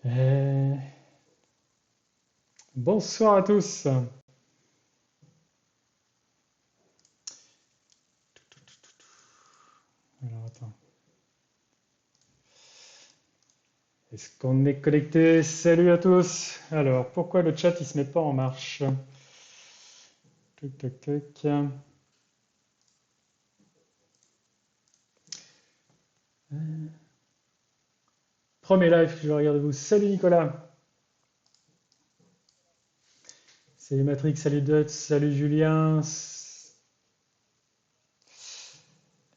Euh, Bonsoir à tous. Alors attends. Est-ce qu'on est connecté? Salut à tous. Alors, pourquoi le chat il se met pas en marche? Tac, tac, tac. Premier live que je regarde de vous. Salut Nicolas. Salut Matrix, salut Dutch, salut Julien.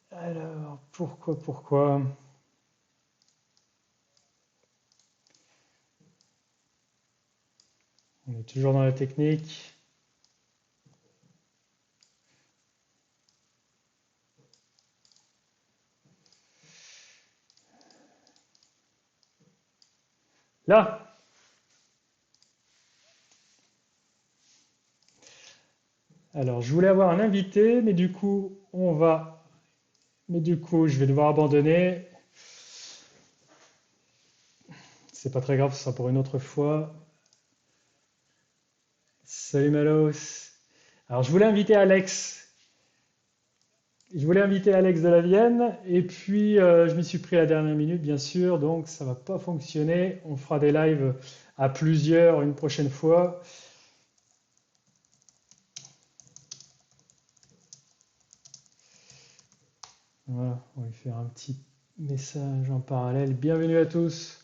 Alors, pourquoi? On est toujours dans la technique. Là. Alors, je voulais avoir un invité, mais du coup, je vais devoir abandonner. C'est pas très grave, ce sera pour une autre fois. Salut Malos. Alors, je voulais inviter Alex. Je voulais inviter Alex de la Vienne, et puis je m'y suis pris à la dernière minute, bien sûr, donc ça va pas fonctionner. On fera des lives à plusieurs une prochaine fois. Voilà, on va lui faire un petit message en parallèle. Bienvenue à tous.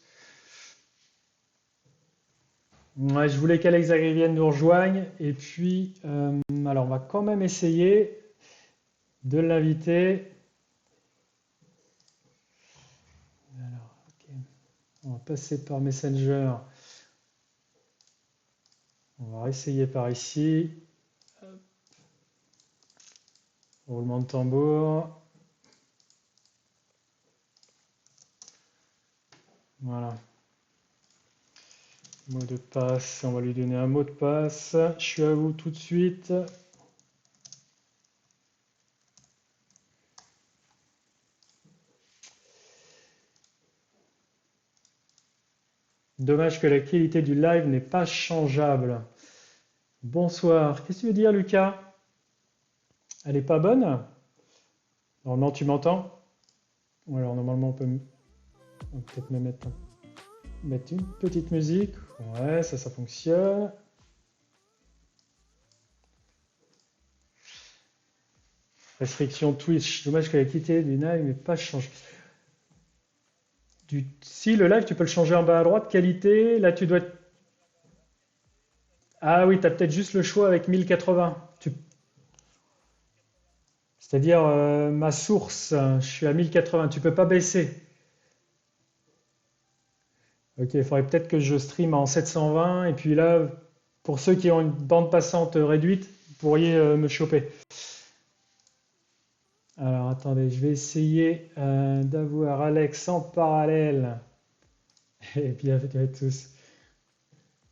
Ouais, je voulais qu'Alex Agrivienne nous rejoigne, et puis, alors on va quand même essayer de l'inviter. Alors, ok. On va passer par Messenger. On va essayer par ici. Roulement de tambour. Voilà. Mot de passe, on va lui donner un mot de passe. Je suis à vous tout de suite. Dommage que la qualité du live n'est pas changeable. Bonsoir. Qu'est-ce que tu veux dire, Lucas? Elle n'est pas bonne? Alors non, tu m'entends? Ou alors normalement on peut peut-être même mettre une petite musique. Ouais, ça fonctionne. Restriction Twitch. Dommage que la qualité du live n'est pas changée. Si le live, tu peux le changer en bas à droite, qualité. Là, tu dois être. Ah oui, tu as peut-être juste le choix avec 1080. C'est-à-dire ma source, je suis à 1080, tu peux pas baisser. Ok, il faudrait peut-être que je stream en 720 et puis là, pour ceux qui ont une bande passante réduite, vous pourriez me choper. Alors attendez, je vais essayer d'avoir Alex en parallèle. Et bien à tous.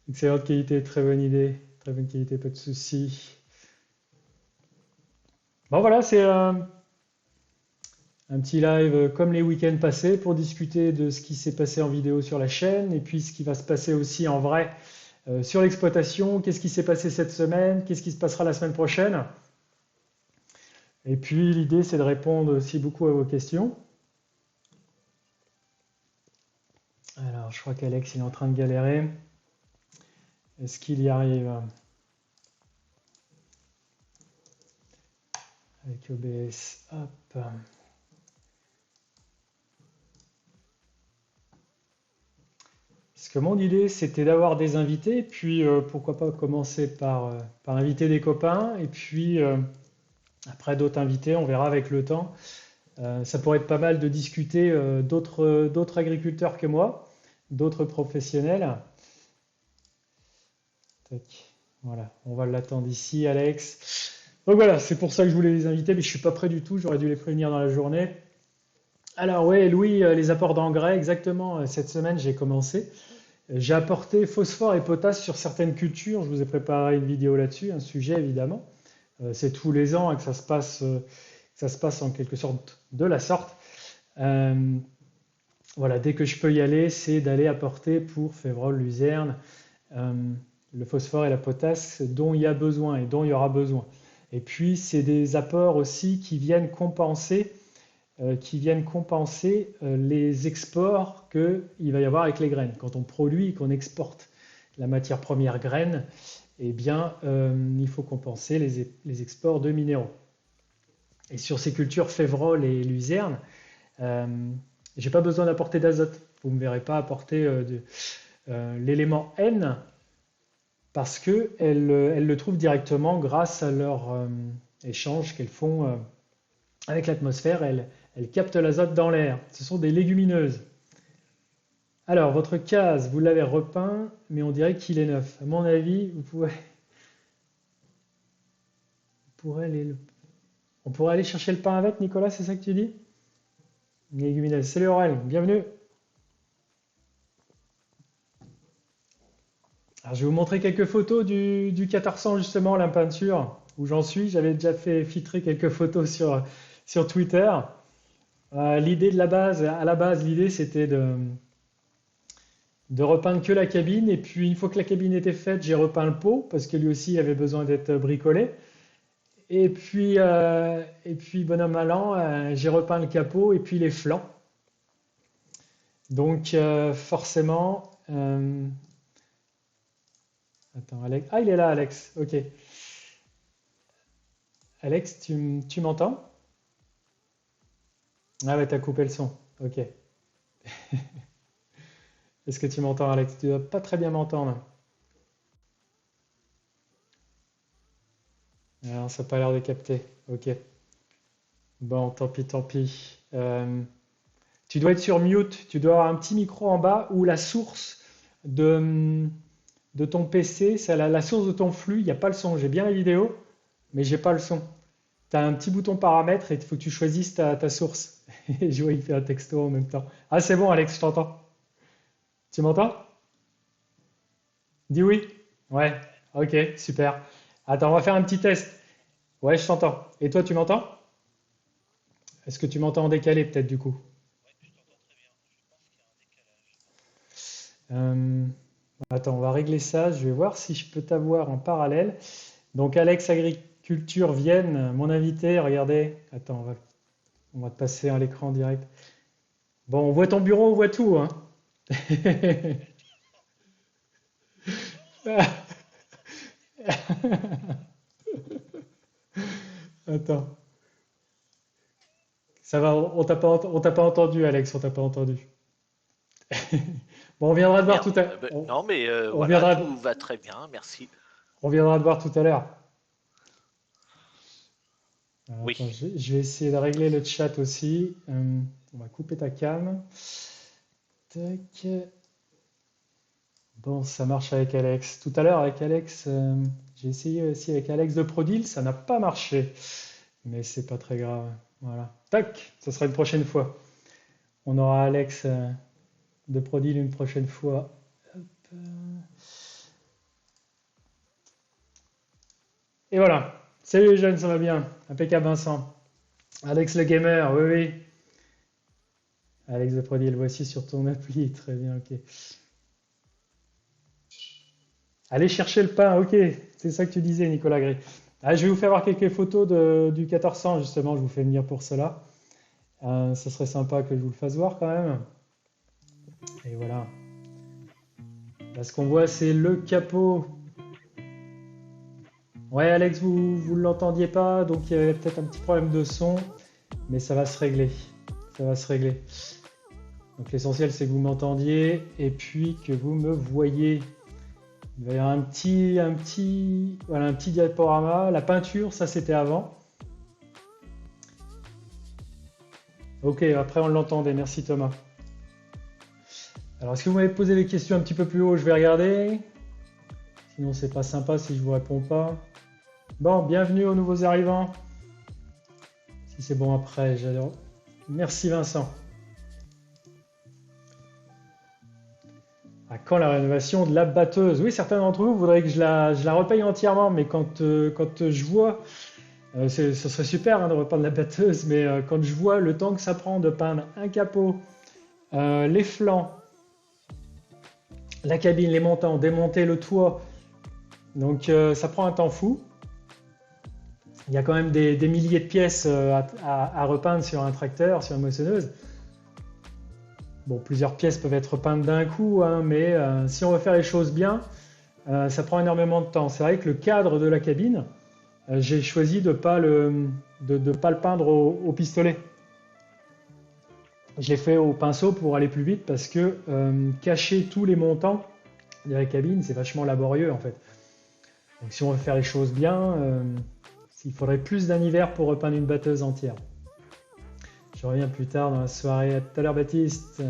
Excellente qualité, très bonne idée, très bonne qualité, pas de souci. Bon voilà, c'est un petit live comme les week-ends passés pour discuter de ce qui s'est passé en vidéo sur la chaîne et puis ce qui va se passer aussi en vrai sur l'exploitation, qu'est-ce qui s'est passé cette semaine, qu'est-ce qui se passera la semaine prochaine. Et puis l'idée c'est de répondre aussi beaucoup à vos questions. Alors je crois qu'Alex il est en train de galérer. Est-ce qu'il y arrive avec OBS? Hop. Parce que mon idée, c'était d'avoir des invités, puis pourquoi pas commencer par inviter des copains, et puis après d'autres invités, on verra avec le temps. Ça pourrait être pas mal de discuter d'autres agriculteurs que moi, d'autres professionnels. Tac. Voilà, on va l'attendre ici, Alex. Donc voilà, c'est pour ça que je voulais les inviter, mais je suis pas prêt du tout, j'aurais dû les prévenir dans la journée. Alors oui, Louis, les apports d'engrais, exactement, cette semaine j'ai commencé. J'ai apporté phosphore et potasse sur certaines cultures. Je vous ai préparé une vidéo là-dessus, un sujet évidemment. c'est tous les ans et que ça se passe en quelque sorte de la sorte. Euh, voilà, dès que je peux y aller, c'est d'aller apporter pour Févrole, Luzerne, euh, le phosphore et la potasse dont il y a besoin et dont il y aura besoin. Et puis, c'est des apports aussi qui viennent compenser les exports qu'il va y avoir avec les graines. Quand on produit et qu'on exporte la matière première graine, eh bien, il faut compenser les exports de minéraux. Et sur ces cultures Févrole et Luzerne, euh, j'ai pas besoin d'apporter d'azote. Vous ne me verrez pas apporter l'élément N parce qu'elles le trouvent directement grâce à leur échange qu'elles font avec l'atmosphère. Elles captent l'azote dans l'air. Ce sont des légumineuses. Alors, votre case, vous l'avez repeint, mais on dirait qu'il est neuf. À mon avis, on pourrait aller chercher le pain avec, Nicolas, c'est ça que tu dis? Légumineuse. Salut Aurel, bienvenue. Alors, je vais vous montrer quelques photos du 1400, justement, la peinture, où j'en suis. J'avais déjà fait filtrer quelques photos sur Twitter. L'idée à la base, l'idée c'était de repeindre que la cabine. Et puis, une fois que la cabine était faite, j'ai repeint le pot, parce que lui aussi avait besoin d'être bricolé. Et puis bonhomme allant, j'ai repeint le capot et puis les flancs. Donc, forcément. Attends, Alex. Ah, il est là, Alex. Ok. Alex, tu m'entends? Ah ouais, t'as coupé le son. Ok. Est-ce que tu m'entends, Alex? Tu dois pas très bien m'entendre. Alors, ça n'a pas l'air de capter. Ok. Bon, tant pis, tant pis. Tu dois être sur mute. Tu dois avoir un petit micro en bas ou la source de, de ton PC, c'est la source de ton flux. Il n'y a pas le son. J'ai bien la vidéo, mais j'ai pas le son. Tu as un petit bouton paramètres et il faut que tu choisisses ta source. Et je vois, il fait un texto en même temps. Ah, c'est bon, Alex, je t'entends. Tu m'entends? Dis oui. Ouais. Ok, super. Attends, on va faire un petit test. Ouais, je t'entends. Et toi, tu m'entends? Est-ce que tu m'entends en décalé, peut-être, du coup? Euh, Attends, on va régler ça. Je vais voir si je peux t'avoir en parallèle. Donc, Alex Agriculture Vienne, mon invité. Regardez. Attends, on va te passer à l'écran direct. Bon, on voit ton bureau, on voit tout, hein. Attends, ça va, on t'a pas entendu, Alex, on t'a pas entendu. Bon, on viendra te voir Merde. tout à, Non, mais on voilà, viendra, tout va très bien, merci. on viendra te voir tout à l'heure. Alors, attends, Oui. je vais essayer de régler le chat aussi. On va couper ta cam. Tac. Bon, ça marche avec Alex. Tout à l'heure, avec Alex, j'ai essayé aussi avec Alex de Prodil, ça n'a pas marché. Mais c'est pas très grave. Voilà. Tac, ce sera une prochaine fois. On aura Alex de Prodil une prochaine fois. Hop. Et voilà. Salut les jeunes, ça va bien. Impeccable Vincent. Alex le gamer, oui, oui. Alex de Prodil, voici sur ton appli. Très bien, ok. Allez chercher le pain, ok. C'est ça que tu disais, Nicolas Gray. Ah, je vais vous faire voir quelques photos du 1400, justement. Je vous fais venir pour cela. Ça serait sympa que je vous le fasse voir quand même. Et voilà. Là, ce qu'on voit, c'est le capot. Ouais, Alex, vous ne l'entendiez pas, donc il y avait peut-être un petit problème de son, mais ça va se régler. Ça va se régler. Donc l'essentiel, c'est que vous m'entendiez et puis que vous me voyez. Il va y avoir voilà, un petit diaporama. La peinture, ça c'était avant. Ok, après on l'entendait. Merci Thomas. Alors, est-ce que vous m'avez posé des questions un petit peu plus haut? Je vais regarder. Sinon, c'est pas sympa si je vous réponds pas. Bon, bienvenue aux nouveaux arrivants. Si c'est bon après, j'adore. Merci Vincent. À quand la rénovation de la batteuse? Oui, certains d'entre vous voudraient que je la repaye entièrement, mais quand je vois Ce serait super hein, de repeindre la batteuse, mais quand je vois le temps que ça prend de peindre un capot, les flancs, la cabine, les montants, démonter le toit, donc ça prend un temps fou. Il y a quand même des milliers de pièces à repeindre sur un tracteur, sur une moissonneuse. Bon, plusieurs pièces peuvent être peintes d'un coup, hein, mais si on veut faire les choses bien, ça prend énormément de temps. C'est vrai que le cadre de la cabine, j'ai choisi de ne pas le peindre au pistolet. Je l'ai fait au pinceau pour aller plus vite parce que cacher tous les montants de la cabine, c'est vachement laborieux en fait. Donc si on veut faire les choses bien, il faudrait plus d'un hiver pour repeindre une batteuse entière. Je reviens plus tard dans la soirée. À tout à l'heure, Baptiste.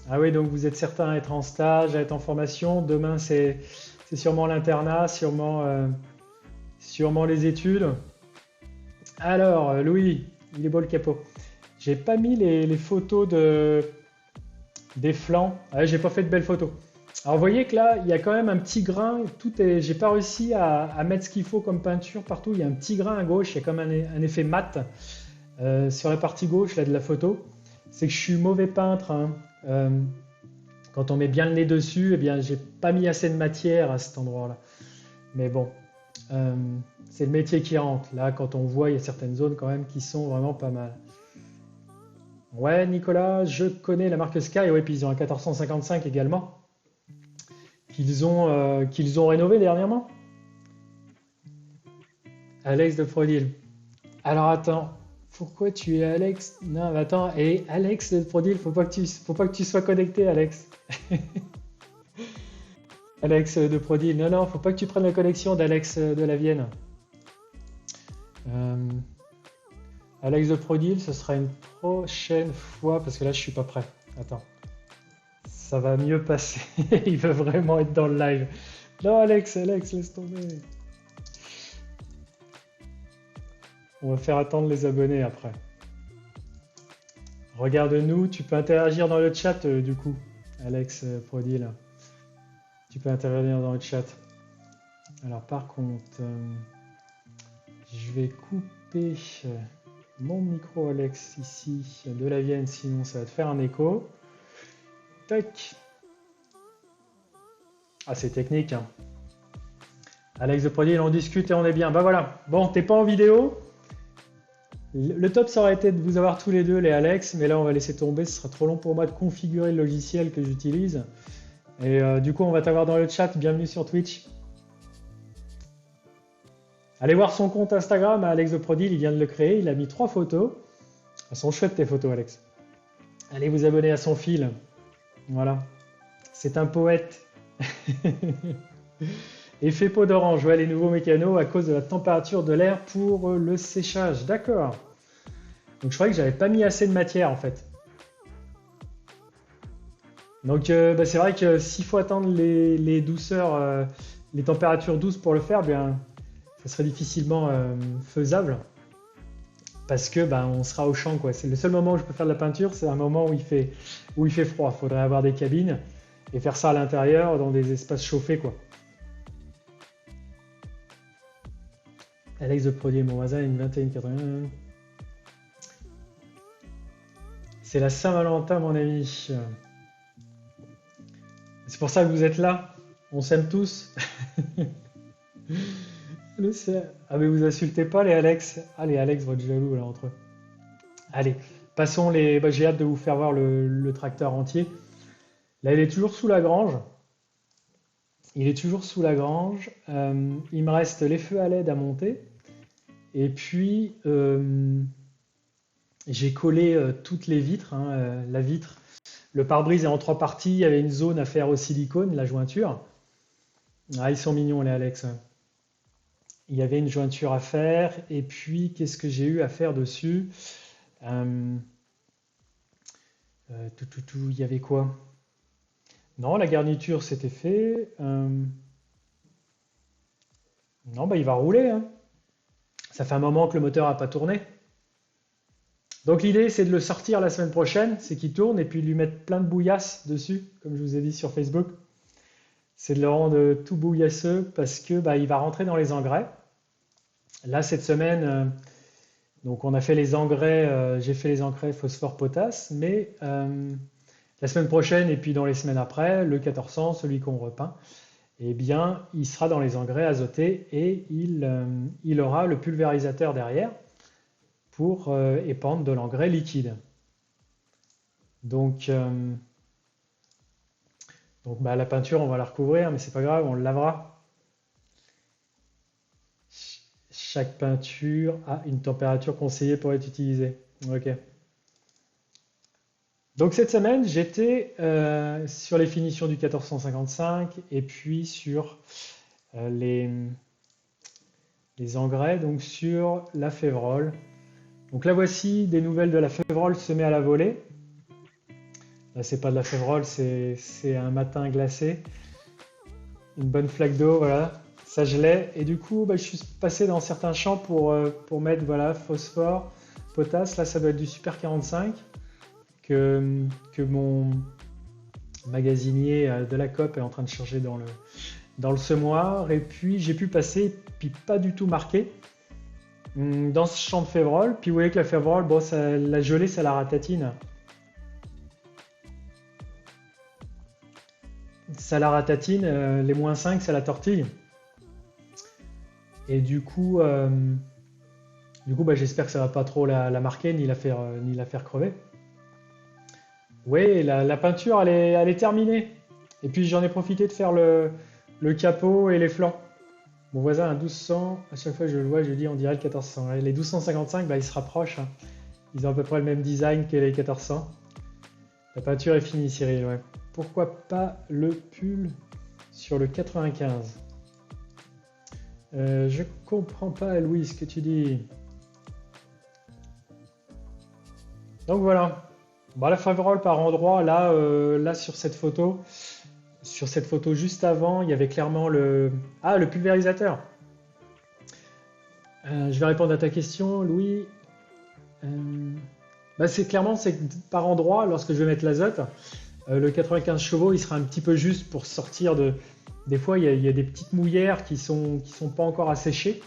Ah oui, donc vous êtes certain à être en stage, à être en formation. Demain, c'est sûrement l'internat, sûrement les études. Alors, Louis, il est beau le capot. J'ai pas mis les photos des flancs. Ah, j'ai pas fait de belles photos. Alors, vous voyez que là, il y a quand même un petit grain. J'ai pas réussi à mettre ce qu'il faut comme peinture partout. Il y a un petit grain à gauche. Il y a comme un effet mat sur la partie gauche là, de la photo. C'est que je suis mauvais peintre. Hein. Quand on met bien le nez dessus, eh bien, j'ai pas mis assez de matière à cet endroit-là. Mais bon, c'est le métier qui rentre. Là, quand on voit, il y a certaines zones quand même qui sont vraiment pas mal. Ouais, Nicolas, je connais la marque Sky. Ouais, puis ils ont un 1455 également qu'ils ont rénové dernièrement. Alex de Prodil. Alors attends, pourquoi tu es Alex? Non, mais attends, et Alex de Prodil, faut pas que tu sois connecté, Alex. Alex de Prodil, non, non, faut pas que tu prennes la connexion d'Alex de la Vienne. Euh, Alex de Prodil, ce sera une prochaine fois parce que là je suis pas prêt. Attends, ça va mieux passer. Il veut vraiment être dans le live. Non, Alex, laisse tomber. On va faire attendre les abonnés après. Regarde-nous, tu peux interagir dans le chat du coup, Alex Prodil. Tu peux intervenir dans le chat. Alors par contre, je vais couper mon micro Alex ici de la Vienne, sinon ça va te faire un écho. Tac. Ah c'est technique. Hein. Alex de Prodil, on discute et on est bien. Bah voilà. Bon, t'es pas en vidéo. Le top ça aurait été de vous avoir tous les deux les Alex, mais là on va laisser tomber, ce sera trop long pour moi de configurer le logiciel que j'utilise. Et du coup on va t'avoir dans le chat, bienvenue sur Twitch. Allez voir son compte Instagram, Alex de Prodil, il vient de le créer, il a mis 3 photos. Elles sont chouettes tes photos Alex. Allez vous abonner à son fil. Voilà. C'est un poète. Effet peau d'orange, ouais, les nouveaux mécanos à cause de la température de l'air pour le séchage. D'accord. Donc je croyais que j'avais pas mis assez de matière en fait. Donc c'est vrai que s'il faut attendre les douceurs, les températures douces pour le faire, bien ça serait difficilement faisable parce que on sera au champ quoi. C'est le seul moment où je peux faire de la peinture, c'est un moment où il fait froid. Il faudrait avoir des cabines et faire ça à l'intérieur dans des espaces chauffés quoi. Alex de Prodier, mon voisin, une 21,81. C'est la Saint-Valentin, mon ami. C'est pour ça que vous êtes là. On s'aime tous. Ah mais vous insultez pas les Alex. Ah les Alex vont être jaloux là entre eux. Allez, passons les. J'ai hâte de vous faire voir le tracteur entier. Là il est toujours sous la grange. Il est toujours sous la grange. Il me reste les feux à LED à monter. Et puis j'ai collé toutes les vitres. Hein, la vitre, le pare-brise est en 3 parties. Il y avait une zone à faire au silicone, la jointure. Ah ils sont mignons les Alex. Il y avait une jointure à faire, et puis qu'est-ce que j'ai eu à faire dessus? Euh, il y avait quoi? Non, la garniture c'était fait. Non, il va rouler. Hein. Ça fait un moment que le moteur n'a pas tourné. Donc l'idée c'est de le sortir la semaine prochaine, c'est qu'il tourne, et puis de lui mettre plein de bouillasse dessus, comme je vous ai dit sur Facebook. C'est de le rendre tout bouillasseux parce que il va rentrer dans les engrais. Là, cette semaine, donc on a fait les engrais, j'ai fait les engrais phosphore-potasse, mais la semaine prochaine et puis dans les semaines après, le 1400, celui qu'on repeint, eh bien, il sera dans les engrais azotés et il aura le pulvérisateur derrière pour épandre de l'engrais liquide. Donc, bah, la peinture, on va la recouvrir, mais c'est pas grave, on le lavera. Chaque peinture a une température conseillée pour être utilisée. Ok. Donc cette semaine, j'étais sur les finitions du 1455 et puis sur euh, les, les engrais, donc sur la févrole. Donc là voici des nouvelles de la févrole semée à la volée. Là c'est pas de la févrole, c'est un matin glacé. Une bonne flaque d'eau, voilà. Ça je l'ai. Et du coup, bah, je suis passé dans certains champs pour mettre voilà, phosphore, potasse. Là ça doit être du Super 45 que mon magasinier de la COP est en train de charger dans le semoir. Et puis j'ai pu passer, puis pas du tout marqué, dans ce champ de févrole. Puis vous voyez que la févrole, bon, la gelée, ça la ratatine. Ça la ratatine, les -5, ça la tortille. Et du coup bah, j'espère que ça va pas trop la marquer ni la faire crever. Oui, la peinture, elle est terminée. Et puis j'en ai profité de faire le capot et les flancs. Mon voisin a 1200, à chaque fois que je le vois, je lui dis on dirait le 1400. Ouais, les 1255, bah, ils se rapprochent, hein. Ils ont à peu près le même design que les 1400. La peinture est finie, Cyril, ouais. Pourquoi pas le pull sur le 95? Je comprends pas, Louis, ce que tu dis. Donc voilà. Bah, la faverolles par endroit, là sur cette photo juste avant, il y avait clairement le pulvérisateur. Je vais répondre à ta question, Louis. Euh, Bah, c'est que par endroit, lorsque je vais mettre l'azote, le 95 chevaux, il sera un petit peu juste pour sortir de. Des fois, il y a des petites mouillères qui sont pas encore asséchées.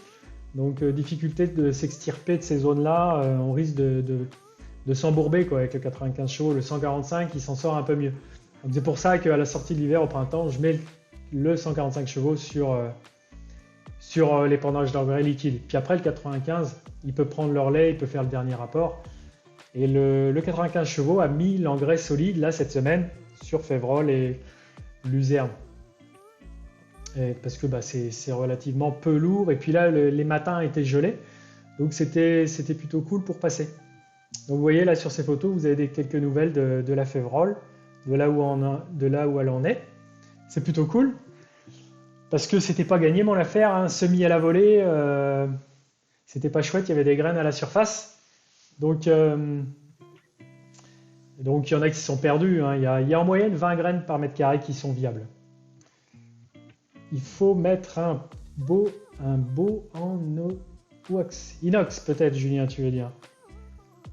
Donc, difficulté de s'extirper de ces zones-là. On risque de s'embourber quoi, avec le 95 chevaux. Le 145, il s'en sort un peu mieux. Donc, c'est pour ça qu'à la sortie de l'hiver, au printemps, je mets le 145 chevaux sur l'épandage d'engrais liquide. Puis après, le 95, il peut prendre le relais, il peut faire le dernier rapport. Et le 95 chevaux a mis l'engrais solide là cette semaine sur Févrole et Luzerne. Parce que bah, c'est relativement peu lourd. Et puis là, les matins étaient gelés. Donc c'était plutôt cool pour passer. Donc vous voyez là sur ces photos, vous avez quelques nouvelles de la Févrole, de là où elle en est. C'est plutôt cool. Parce que c'était pas gagné mon affaire, hein. Semis à la volée, c'était pas chouette, il y avait des graines à la surface. Donc, donc il y en a qui se sont perdus, hein. Il y a en moyenne 20 graines par mètre carré qui sont viables. Il faut mettre un beau en inox peut-être, Julien, tu veux dire.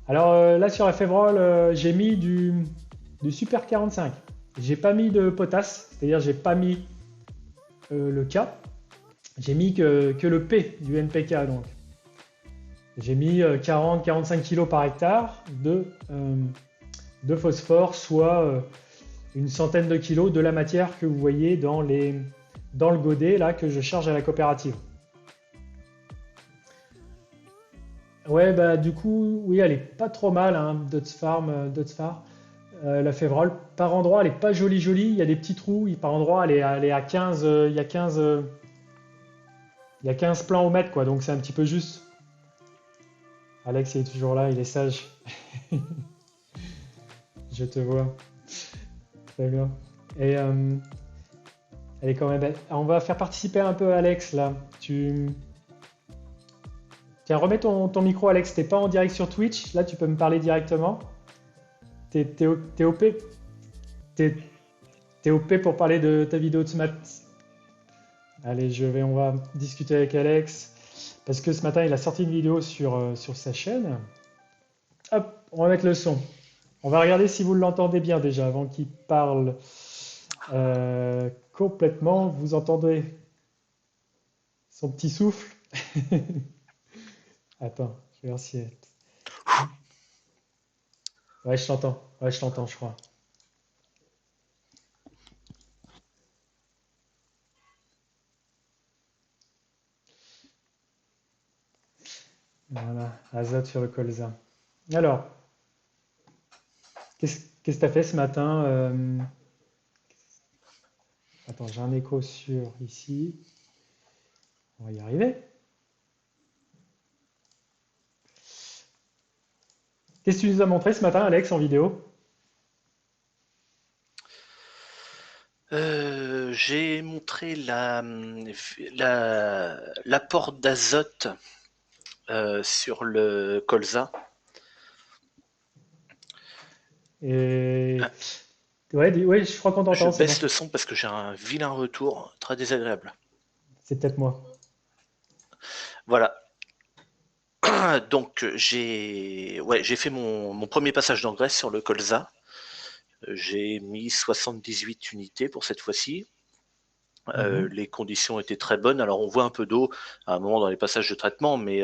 Alors là sur la févrole, j'ai mis du Super 45. J'ai pas mis de potasse, c'est-à-dire j'ai pas mis le K. J'ai mis que le P du NPK donc. J'ai mis 40-45 kg par hectare de phosphore, soit une centaine de kilos de la matière que vous voyez dans le godet là, que je charge à la coopérative. Ouais, bah du coup, oui, elle est pas trop mal, hein, Dotsfar, la févrole. Par endroit, elle est pas jolie jolie, il y a des petits trous, par endroit, elle est à 15, il y a 15 plants au mètre, quoi, donc c'est un petit peu juste. Alex il est toujours là, il est sage. Je te vois. Très bien. Et elle est quand même belle. On va faire participer un peu Alex là. Tiens, remets ton micro Alex, t'es pas en direct sur Twitch, là tu peux me parler directement. T'es OP. T'es OP pour parler de ta vidéo de ce matin. Allez, on va discuter avec Alex. Parce que ce matin, il a sorti une vidéo sur sa chaîne. Hop, on va mettre le son. On va regarder si vous l'entendez bien déjà avant qu'il parle complètement. Vous entendez son petit souffle? Attends, je vais voir si elle... Ouais, je t'entends. Ouais, je t'entends, je crois. Voilà, azote sur le colza. Alors, qu'est-ce que tu as fait ce matin? Attends, j'ai un écho sur ici. On va y arriver. Qu'est-ce que tu nous as montré ce matin, Alex, en vidéo? J'ai montré l'apport d'azote sur le colza. Et Ah, ouais, ouais, je crois qu'on je t'entend, c'est bon. baisse le son parce que j'ai un vilain retour très désagréable. C'est peut-être moi. Voilà. Donc j'ai fait mon premier passage d'engrais sur le colza. J'ai mis 78 unités pour cette fois-ci. Mhm. Les conditions étaient très bonnes. Alors on voit un peu d'eau à un moment dans les passages de traitement, mais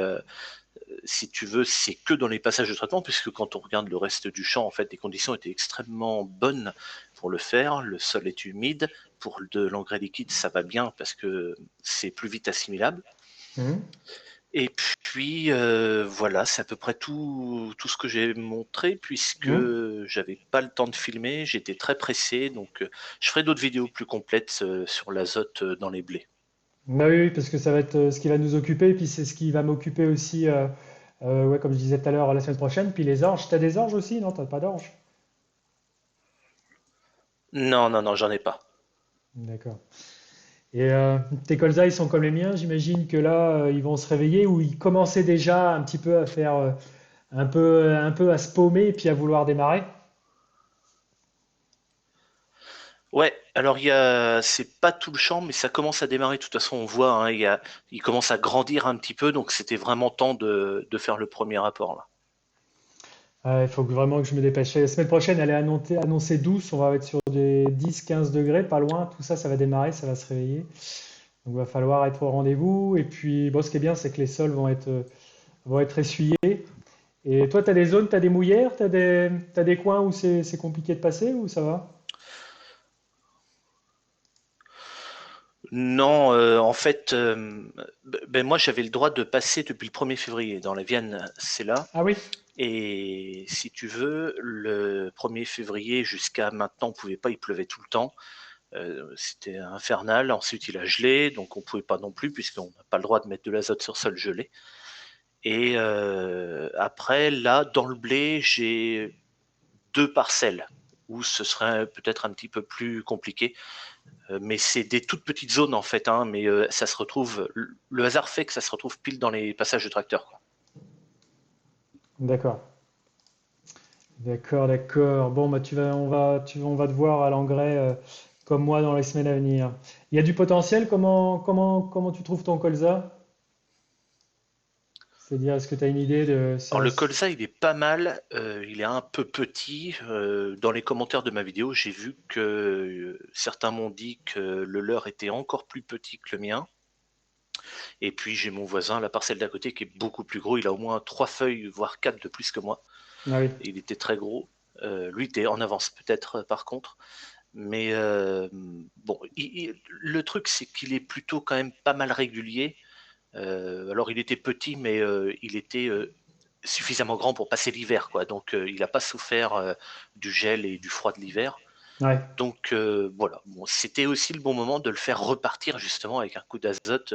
si tu veux, c'est que dans les passages de traitement, puisque quand on regarde le reste du champ, en fait, les conditions étaient extrêmement bonnes pour le faire. Le sol est humide. Pour de l'engrais liquide, ça va bien parce que c'est plus vite assimilable. Mhm. Et puis voilà, c'est à peu près tout ce que j'ai montré, puisque Mhm. j'avais pas le temps de filmer, j'étais très pressé, donc je ferai d'autres vidéos plus complètes sur l'azote dans les blés. Bah oui, oui, parce que ça va être ce qui va nous occuper, et puis c'est ce qui va m'occuper aussi, ouais, comme je disais tout à l'heure, la semaine prochaine. Puis les orges, t'as des orges aussi? Non, t'as pas d'orges? Non, non, non, j'en ai pas. D'accord. Et tes colzas, ils sont comme les miens. J'imagine que là, ils vont se réveiller ou ils commençaient déjà un petit peu à faire un peu à se paumer et puis à vouloir démarrer. Ouais, alors c'est pas tout le champ, mais ça commence à démarrer. De toute façon, on voit, hein, il commence à grandir un petit peu, donc c'était vraiment temps de faire le premier rapport là. Il faut vraiment que je me dépêche. La semaine prochaine, elle est annoncée douce. On va être sur des 10-15 degrés, pas loin. Tout ça, ça va démarrer, ça va se réveiller. Donc, il va falloir être au rendez-vous. Et puis, bon, ce qui est bien, c'est que les sols vont être essuyés. Et toi, tu as des zones, tu as des mouillères, t'as des coins où c'est compliqué de passer ou ça va? Non, en fait, ben moi j'avais le droit de passer depuis le 1er février. Dans la Vienne, c'est là. Ah oui, Et si tu veux, le 1er février jusqu'à maintenant, on pouvait pas, il pleuvait tout le temps. C'était infernal. Ensuite, il a gelé, donc on pouvait pas non plus, puisqu'on n'a pas le droit de mettre de l'azote sur sol gelé. Et après, là, dans le blé, j'ai deux parcelles où ce serait peut-être un petit peu plus compliqué. Mais c'est des toutes petites zones en fait, hein, mais ça se retrouve. Le hasard fait que ça se retrouve pile dans les passages de tracteur, quoi. d'accord. D'accord, d'accord. Bon, bah, on va te voir à l'engrais comme moi dans les semaines à venir. Il y a du potentiel. Comment tu trouves ton colza? C'est-à-dire, est-ce que tu as une idée de Alors ça? le colza, il est pas mal, il est un peu petit. Dans les commentaires de ma vidéo, j'ai vu que certains m'ont dit que le leur était encore plus petit que le mien. Et puis j'ai mon voisin, la parcelle d'à côté, qui est beaucoup plus gros. Il a au moins trois feuilles, voire quatre de plus que moi. Ah oui, Et il était très gros. Lui était en avance peut-être par contre. Mais bon, le truc c'est qu'il est plutôt quand même pas mal régulier. Alors il était petit, mais il était suffisamment grand pour passer l'hiver, quoi. Donc il n'a pas souffert du gel et du froid de l'hiver. ouais. Donc voilà, bon, c'était aussi le bon moment de le faire repartir justement avec un coup d'azote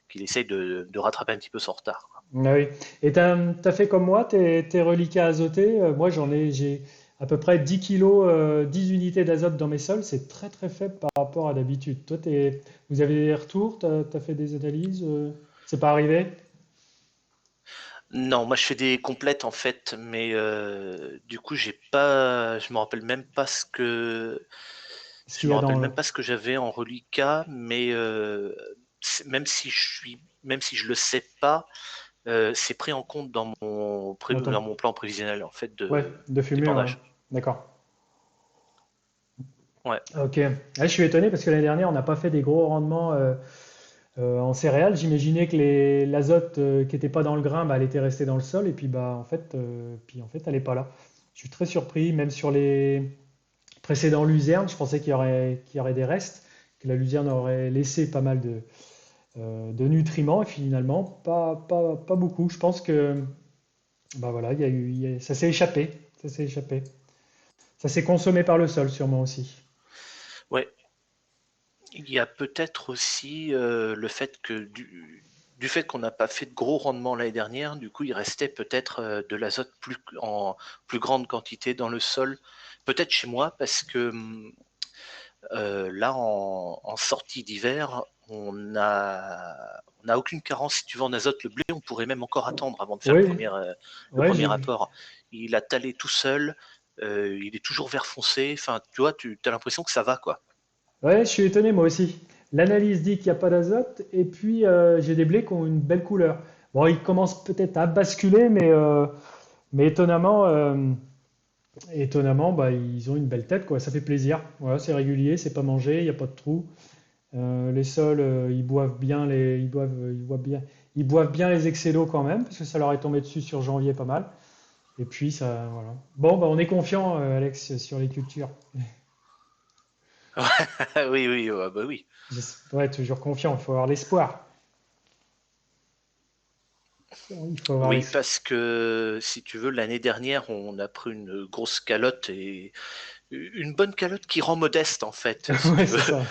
qu'il essaye de rattraper un petit peu son retard, quoi. Ah oui. Et t'as fait comme moi, tes reliquats azotés. Moi, j'ai à peu près 10 kilos, 10 unités d'azote dans mes sols. C'est très très faible par rapport à d'habitude. Toi, vous avez des retours? T'as fait des analyses? C'est pas arrivé? Non, moi je fais des complètes en fait, mais du coup j'ai pas, je me rappelle même pas Ce je qu'il y me a rappelle dans le... même pas ce que j'avais en reliquat, mais même si je le sais pas, c'est pris en compte dans ton... dans mon plan prévisionnel en fait Ouais, de fumure, ouais. d'épandage. D'accord. Ouais. Ok. Ah, je suis étonné parce que l'année dernière, on n'a pas fait des gros rendements. En céréales, j'imaginais que l'azote qui n'était pas dans le grain, bah, elle était restée dans le sol et puis bah en fait elle n'est pas là. Je suis très surpris, même sur les précédents luzernes, je pensais qu'il y aurait des restes, que la luzerne aurait laissé pas mal de nutriments et finalement pas beaucoup. Je pense que bah voilà, ça s'est échappé, ça s'est échappé. Ça s'est consommé par le sol sûrement aussi. Ouais, il y a peut-être aussi le fait que du fait qu'on n'a pas fait de gros rendements l'année dernière, du coup il restait peut-être de l'azote en plus grande quantité dans le sol. Peut-être chez moi parce que là en sortie d'hiver, on n'a aucune carence si tu veux en azote. Le blé, on pourrait même encore attendre avant de faire Oui, le ouais, premier apport. Il a talé tout seul, il est toujours vert foncé. Enfin, tu vois, tu as l'impression que ça va quoi. ouais, je suis étonné moi aussi. L'analyse dit qu'il n'y a pas d'azote et puis j'ai des blés qui ont une belle couleur. Bon, ils commencent peut-être à basculer, mais étonnamment, bah, ils ont une belle tête, quoi. Ça fait plaisir. Voilà, c'est régulier, c'est pas mangé, il n'y a pas de trou. Les sols, ils boivent bien les excès d'eau quand même, parce que ça leur est tombé dessus sur janvier pas mal. Et puis ça, voilà. Bon, bah, on est confiant, Alex, sur les cultures. Oui, oui, bah oui. Ouais, toujours confiant. Il faut avoir l'espoir. Il faut avoir Oui, l'espoir. parce que si tu veux, l'année dernière, on a pris une grosse calotte et une bonne calotte qui rend modeste en fait, si Ouais, tu veux. c'est ça.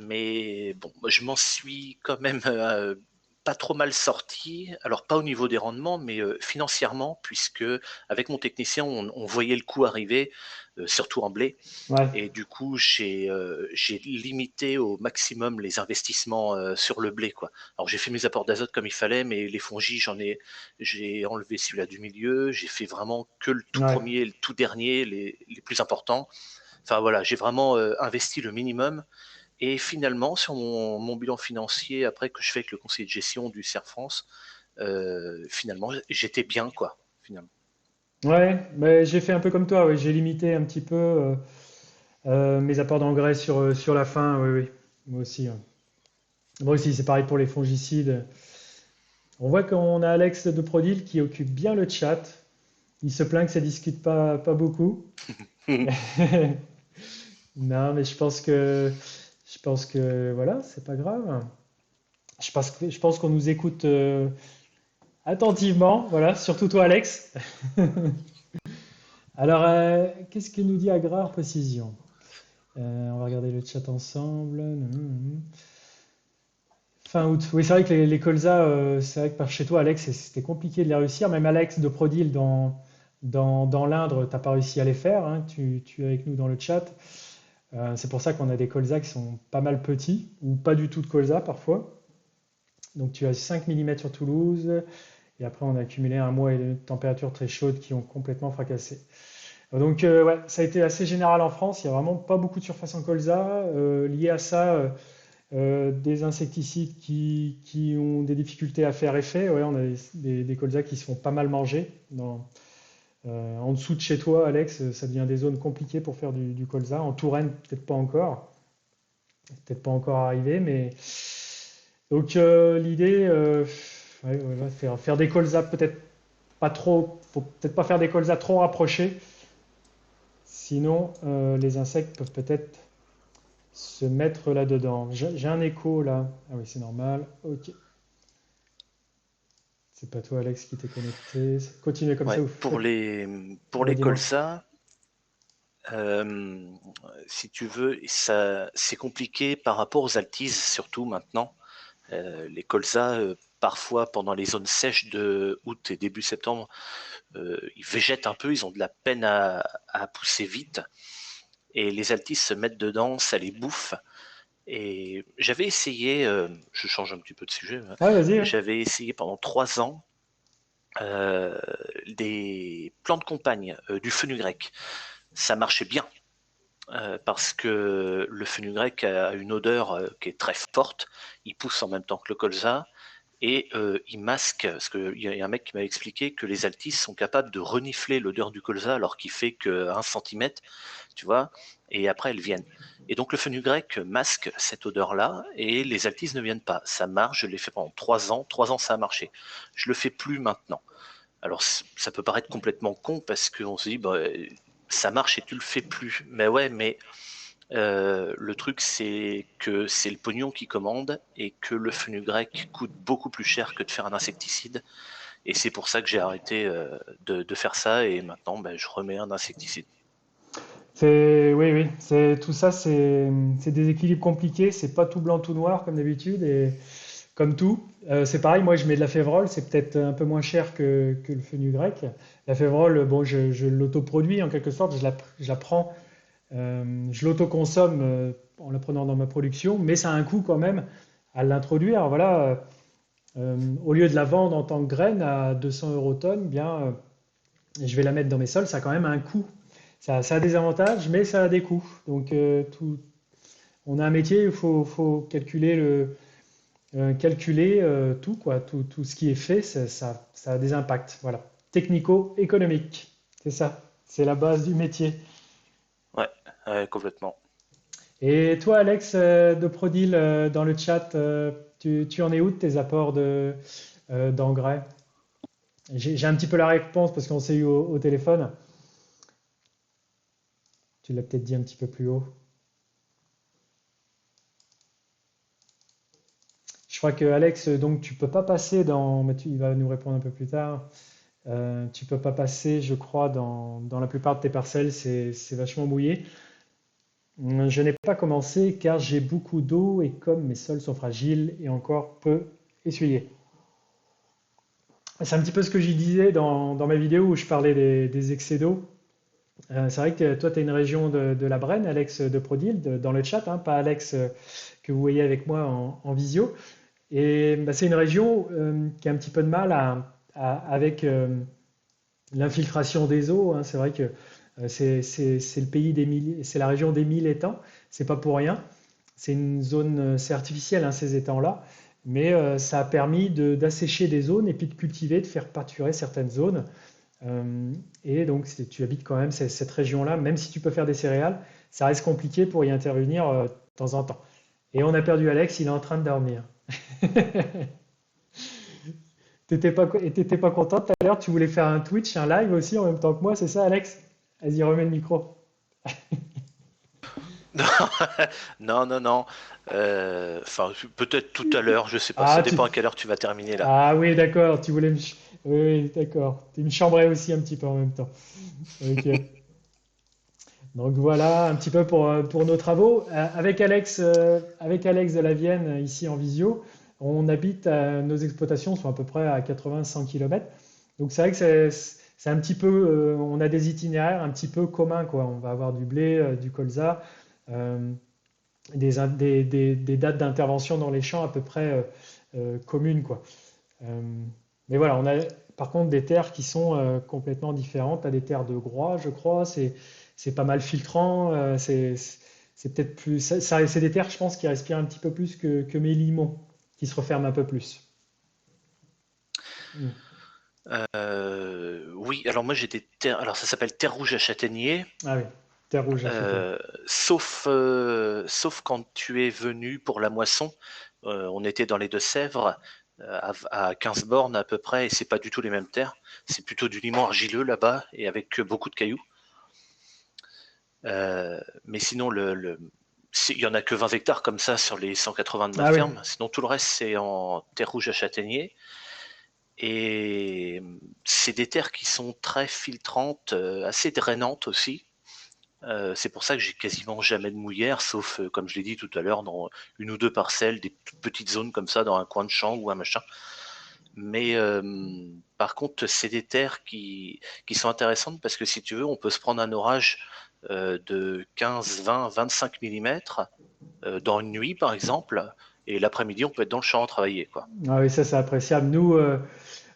Mais bon, moi, je m'en suis quand même pas trop mal sorti. Alors pas au niveau des rendements, mais financièrement, puisque avec mon technicien, on voyait le coût arriver, surtout en blé. Ouais, Et du coup, j'ai limité au maximum les investissements sur le blé, quoi. Alors j'ai fait mes apports d'azote comme il fallait, mais les fongies, j'ai enlevé celui-là du milieu. J'ai fait vraiment que le tout ouais. premier, et le tout dernier, les plus importants. Enfin voilà, j'ai vraiment investi le minimum. Et finalement, sur mon bilan financier, après que je fais avec le conseiller de gestion du CER France, finalement, j'étais bien, quoi, finalement. Ouais, mais j'ai fait un peu comme toi. Ouais. J'ai limité un petit peu mes apports d'engrais sur la fin. Oui, oui. Moi aussi. Ouais. Moi aussi, c'est pareil pour les fongicides. On voit qu'on a Alex de Prodil qui occupe bien le chat. Il se plaint que ça discute pas beaucoup. Non, mais je pense que voilà, c'est pas grave. Je pense qu'on nous écoute attentivement, voilà, surtout toi, Alex. Alors, qu'est-ce que nous dit Agrare Précision? On va regarder le chat ensemble. Fin août. Oui, c'est vrai que les colzas, c'est vrai que par chez toi, Alex, c'était compliqué de les réussir. Même Alex de Prodil dans l'Indre, t'as pas réussi à les faire, hein. Tu es avec nous dans le chat. C'est pour ça qu'on a des colzas qui sont pas mal petits, ou pas du tout de colza parfois. Donc tu as 5 millimètres sur Toulouse, et après on a accumulé un mois et de températures très chaudes qui ont complètement fracassé. Donc ouais, ça a été assez général en France, il n'y a vraiment pas beaucoup de surface en colza. Lié à ça, des insecticides qui ont des difficultés à faire effet. Ouais, on a des colzas qui se font pas mal manger. En dessous de chez toi, Alex, ça devient des zones compliquées pour faire du colza. En Touraine, peut-être pas encore. Peut-être pas encore arrivé, mais donc l'idée, ouais, voilà, faire des colzas peut-être pas trop, faut peut-être pas faire des colzas trop rapprochés, sinon les insectes peuvent peut-être se mettre là-dedans. J'ai un écho là. Ah oui, c'est normal. Ok. C'est pas toi, Alex, qui t'es connecté. Continuez comme ça, Ouais, vous faites. pour Ouais, les dis-moi. colzas, euh, si tu veux, ça, c'est compliqué par rapport aux altises, surtout maintenant. Les colzas, parfois pendant les zones sèches de août et début septembre, ils végètent un peu, ils ont de la peine à pousser vite. Et les altises se mettent dedans, ça les bouffe. Et j'avais essayé, je change un petit peu de sujet, hein, Ouais, vas-y. Ouais. j'avais essayé pendant 3 ans euh, des plants de compagne, du fenugrec. Ça marchait bien parce que le fenugrec a une odeur qui est très forte. Il pousse en même temps que le colza et il masque, parce qu'il y a un mec qui m'a expliqué que les altis sont capables de renifler l'odeur du colza alors qu'il fait que 1 centimètre, tu vois, et après elles viennent. Et donc le fenugrec masque cette odeur-là et les altis ne viennent pas. Ça marche, je l'ai fait pendant 3 ans, 3 ans ça a marché. Je le fais plus maintenant. Alors ça peut paraître complètement con parce qu'on se dit bah, ça marche et tu le fais plus. Mais ouais, mais le truc c'est que c'est le pognon qui commande et que le fenugrec coûte beaucoup plus cher que de faire un insecticide. Et c'est pour ça que j'ai arrêté de faire ça et maintenant ben, je remets un insecticide. Oui, oui, tout ça, c'est des équilibres compliqués. C'est pas tout blanc, tout noir comme d'habitude. Et comme tout, c'est pareil. Moi, je mets de la févrole. C'est peut-être un peu moins cher que le fenugrec. La févrole, bon, je l'autoproduis en quelque sorte. Je la prends, je l'autoconsomme en la prenant dans ma production, mais ça a un coût quand même à l'introduire. Voilà, au lieu de la vendre en tant que graine à 200 euros tonne, bien, je vais la mettre dans mes sols. Ça a quand même un coût. Ça a des avantages, mais ça a des coûts. Donc, on a un métier où faut calculer tout, quoi, tout ce qui est fait, ça a des impacts. Voilà. Technico-économique, c'est ça. C'est la base du métier. Ouais, complètement. Et toi, Alex, de Prodil, dans le chat, tu en es où de tes apports d'engrais? J'ai un petit peu la réponse parce qu'on s'est eu au téléphone. Tu l'as peut-être dit un petit peu plus haut. Je crois que Alex, donc tu peux pas passer mais il va nous répondre un peu plus tard. Tu peux pas passer, je crois, dans la plupart de tes parcelles, c'est vachement mouillé. Je n'ai pas commencé car j'ai beaucoup d'eau et comme mes sols sont fragiles et encore peu essuyés. C'est un petit peu ce que j'y disais dans ma vidéo où je parlais des excès d'eau. C'est vrai que toi, tu es une région de la Brenne, Alex de Prodil, dans le chat, hein, pas Alex que vous voyez avec moi en visio. Et bah, c'est une région qui a un petit peu de mal avec l'infiltration des eaux, hein. C'est vrai que c'est le pays c'est la région des 1000 étangs. C'est pas pour rien. C'est une zone, c'est artificiel, hein, ces étangs-là, mais ça a permis d'assécher des zones et puis de cultiver, de faire pâturer certaines zones. Et donc, si tu habites quand même cette région-là, même si tu peux faire des céréales, ça reste compliqué pour y intervenir de temps en temps. Et on a perdu Alex, il est en train de dormir. T'étais pas content tout à l'heure, tu voulais faire un Twitch, un live aussi en même temps que moi, c'est ça, Alex? Vas-y, remets le micro. Non, non, non. Enfin, peut-être tout à l'heure, je sais pas. Ça Ah, dépend à quelle heure tu vas terminer là. ah oui, d'accord, tu voulais Oui, oui, d'accord. Tu me chambrais aussi un petit peu en même temps. Ok. Donc voilà, un petit peu pour nos travaux. Avec Alex de la Vienne, ici en visio, on habite, nos exploitations sont à peu près à 80-100 km. Donc c'est vrai que c'est un petit peu, on a des itinéraires un petit peu communs, quoi. On va avoir du blé, du colza, euh, des dates d'intervention dans les champs à peu près communes, quoi. Euh, mais voilà, on a par contre des terres qui sont complètement différentes. Tu as des terres de Groix, je crois, c'est pas mal filtrant. C'est peut-être plus. C'est des terres, je pense, qui respirent un petit peu plus que mes limons, qui se referment un peu plus. Mm. Oui, alors moi j'ai des terres. Alors ça s'appelle terre rouge à châtaignier. Ah oui, terre rouge à châtaignier. Euh, sauf quand tu es venu pour la moisson. On était dans les Deux-Sèvres, à 15 bornes à peu près, et c'est pas du tout les mêmes terres. C'est plutôt du limon argileux là-bas, et avec beaucoup de cailloux. Mais sinon, il y en a que 20 hectares comme ça sur les 180 de ma Ah oui, ferme. Sinon, tout le reste, c'est en terre rouge à châtaignier. Et c'est des terres qui sont très filtrantes, assez drainantes aussi. C'est pour ça que j'ai quasiment jamais de mouillère, sauf, comme je l'ai dit tout à l'heure, dans une ou deux parcelles, des toutes petites zones comme ça, dans un coin de champ ou un machin. Mais par contre, c'est des terres qui sont intéressantes parce que si tu veux, on peut se prendre un orage de 15, 20, 25 mm dans une nuit, par exemple, et l'après-midi, on peut être dans le champ à travailler, quoi. ah oui, ça c'est appréciable.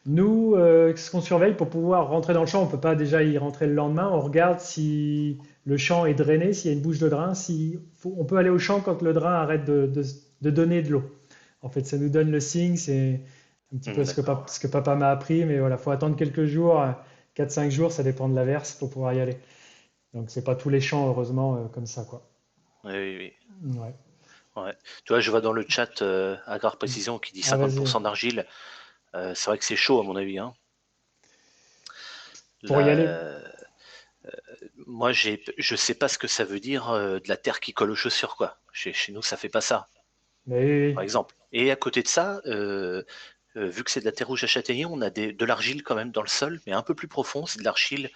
Ce qu'on surveille pour pouvoir rentrer dans le champ, on ne peut pas déjà y rentrer le lendemain. On regarde si le champ est drainé, s'il y a une bouche de drain. On peut aller au champ quand le drain arrête de donner de l'eau. En fait, ça nous donne le signe. un petit peu D'accord. ce que papa m'a appris, mais voilà, faut attendre quelques jours, 4-5 jours, ça dépend de l'averse pour pouvoir y aller. Donc c'est pas tous les champs, heureusement, comme ça, quoi. Oui, oui, oui. Ouais. Ouais. Tu vois, je vois dans le chat Agar Précision qui dit Ah, vas-y. 50% d'argile. C'est vrai que c'est chaud à mon avis, hein. Pour y aller. La- Moi, je sais pas ce que ça veut dire de la terre qui colle aux chaussures, quoi. Chez nous, ça fait pas ça, Mais oui, par oui. exemple. Et à côté de ça, vu que c'est de la terre rouge à châtaignier, on a de l'argile quand même dans le sol, mais un peu plus profond. C'est de l'argile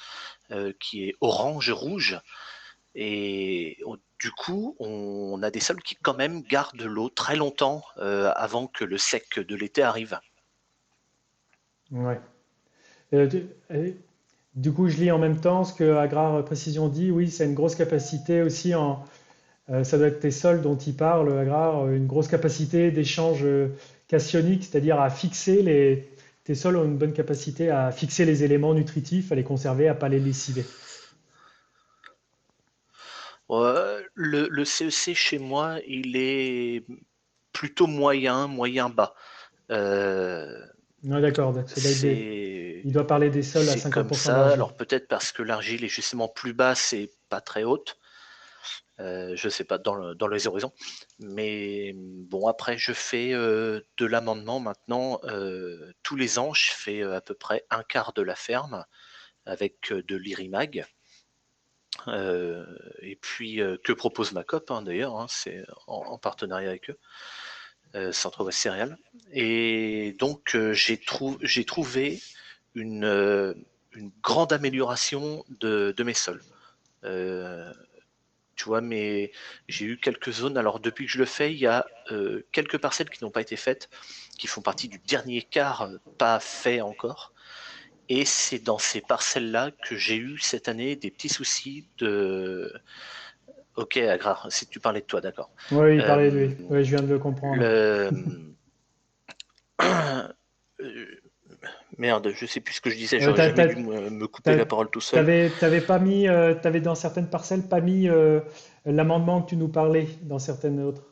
qui est orange-rouge. Et du coup, on a des sols qui quand même gardent l'eau très longtemps avant que le sec de l'été arrive. Ouais. Du coup, je lis en même temps ce que Agrar Précision dit. Oui, c'est une grosse capacité aussi ça doit être tes sols dont il parle, Agrar, une grosse capacité d'échange cationique, c'est-à-dire à fixer tes sols ont une bonne capacité à fixer les éléments nutritifs, à les conserver, à pas les lessiver. Le CEC chez moi, il est plutôt moyen, moyen bas. Euh, Ouais, d'accord. Donc c'est il doit parler des sols à c'est comme 50% ça. d'argile. Alors peut-être parce que l'argile est justement plus basse et pas très haute. Je sais pas dans les horizons. Mais bon, après, je fais de l'amendement maintenant. Tous les ans, je fais à peu près un quart de la ferme avec de l'irimag. Euh, et puis, que propose ma COP, hein, d'ailleurs, hein, c'est en partenariat avec eux, Centre-Ouest Céréales. Et donc, j'ai trouvé une, euh, une grande amélioration de mes sols. Euh, Tu vois, mais j'ai eu quelques zones. Alors, depuis que je le fais, il y a quelques parcelles qui n'ont pas été faites, qui font partie du dernier quart pas fait encore. Et c'est dans ces parcelles-là que j'ai eu cette année des petits soucis de. Ok, Agra, si tu parlais de toi, d'accord. Oui, il parlait de Euh, lui. Oui, je viens de le comprendre. le. Merde, je sais plus ce que je disais, Euh, j'aurais t'as- jamais t'as- dû me couper t'as- la parole tout seul. t'avais pas mis, t'avais dans certaines parcelles pas mis l'amendement que tu nous parlais dans certaines autres.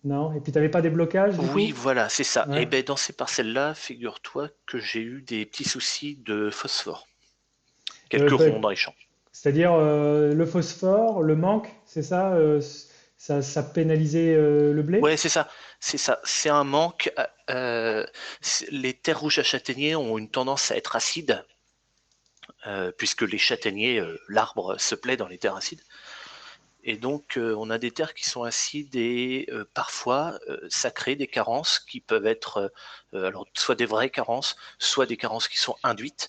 Non? Et puis t'avais pas des blocages du Oui, coup? voilà, c'est ça. Ouais. Et ben dans ces parcelles-là, figure-toi que j'ai eu des petits soucis de phosphore. Quelques Bah, ronds dans les champs. c'est-à-dire le phosphore, le manque, c'est ça, ça pénalisait le blé? Ouais, c'est ça, c'est ça. C'est un manque. Les terres rouges à châtaignier ont une tendance à être acides, puisque les châtaigniers, l'arbre se plaît dans les terres acides. Et donc, on a des terres qui sont acides et parfois, ça crée des carences qui peuvent être, alors, soit des vraies carences, soit des carences qui sont induites.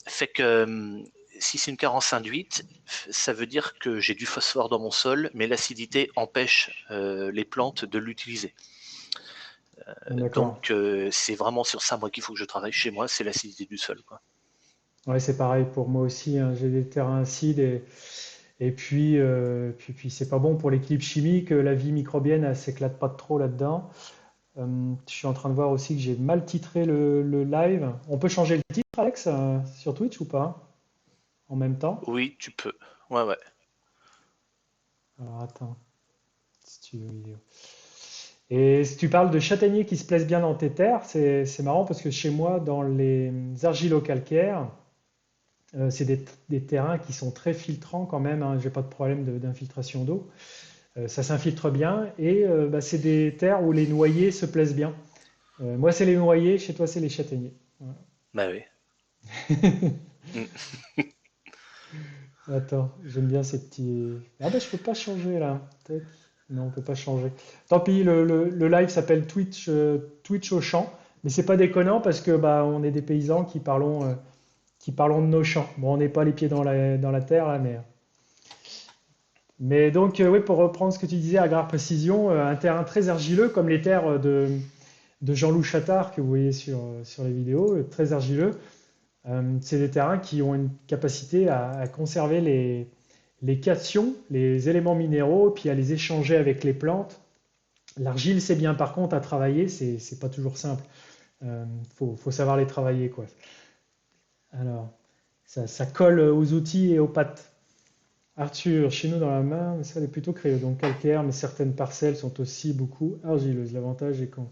Fait que si c'est une carence induite, ça veut dire que j'ai du phosphore dans mon sol, mais l'acidité empêche les plantes de l'utiliser. D'accord. Donc, c'est vraiment sur ça, moi, qu'il faut que je travaille chez moi, c'est l'acidité du sol, quoi. Ouais, c'est pareil pour moi aussi, hein. J'ai des terrains acides et puis, puis c'est pas bon pour l'équilibre chimique. La vie microbienne, elle s'éclate pas trop là-dedans. Je suis en train de voir aussi que j'ai mal titré le live. On peut changer le titre, Alex, sur Twitch ou pas? En même temps? Oui, tu peux. Ouais, ouais. Alors attends, studio vidéo. Et si tu parles de châtaigniers qui se plaisent bien dans tes terres, c'est marrant parce que chez moi, dans les argilo-calcaires, c'est des terrains qui sont très filtrants quand même, hein. J'ai pas de problème d'infiltration d'eau. Ça s'infiltre bien et bah, c'est des terres où les noyers se plaisent bien. Moi, c'est les noyers, chez toi, c'est les châtaigniers. Voilà. Bah oui. Mm. Attends, j'aime bien ces petits. Ah bah je peux pas changer là. Tac. Non, on peut pas changer. Tant pis, le live s'appelle Twitch, Twitch au champ, mais c'est pas déconnant parce que bah on est des paysans qui parlons de nos champs. Bon, on n'est pas les pieds dans la terre là, mais donc oui, pour reprendre ce que tu disais, Agrar Précision, un terrain très argileux comme les terres de Jean-Loup Chattard que vous voyez sur les vidéos, très argileux. C'est des terrains qui ont une capacité à conserver les cations, les éléments minéraux, puis à les échanger avec les plantes. L'argile, c'est bien, par contre, à travailler, c'est pas toujours simple. Faut savoir les travailler, quoi. Alors, ça colle aux outils et aux pattes. Arthur, chez nous dans la Marne, ça est plutôt crayeux, donc calcaire, mais certaines parcelles sont aussi beaucoup argileuses. L'avantage est qu'on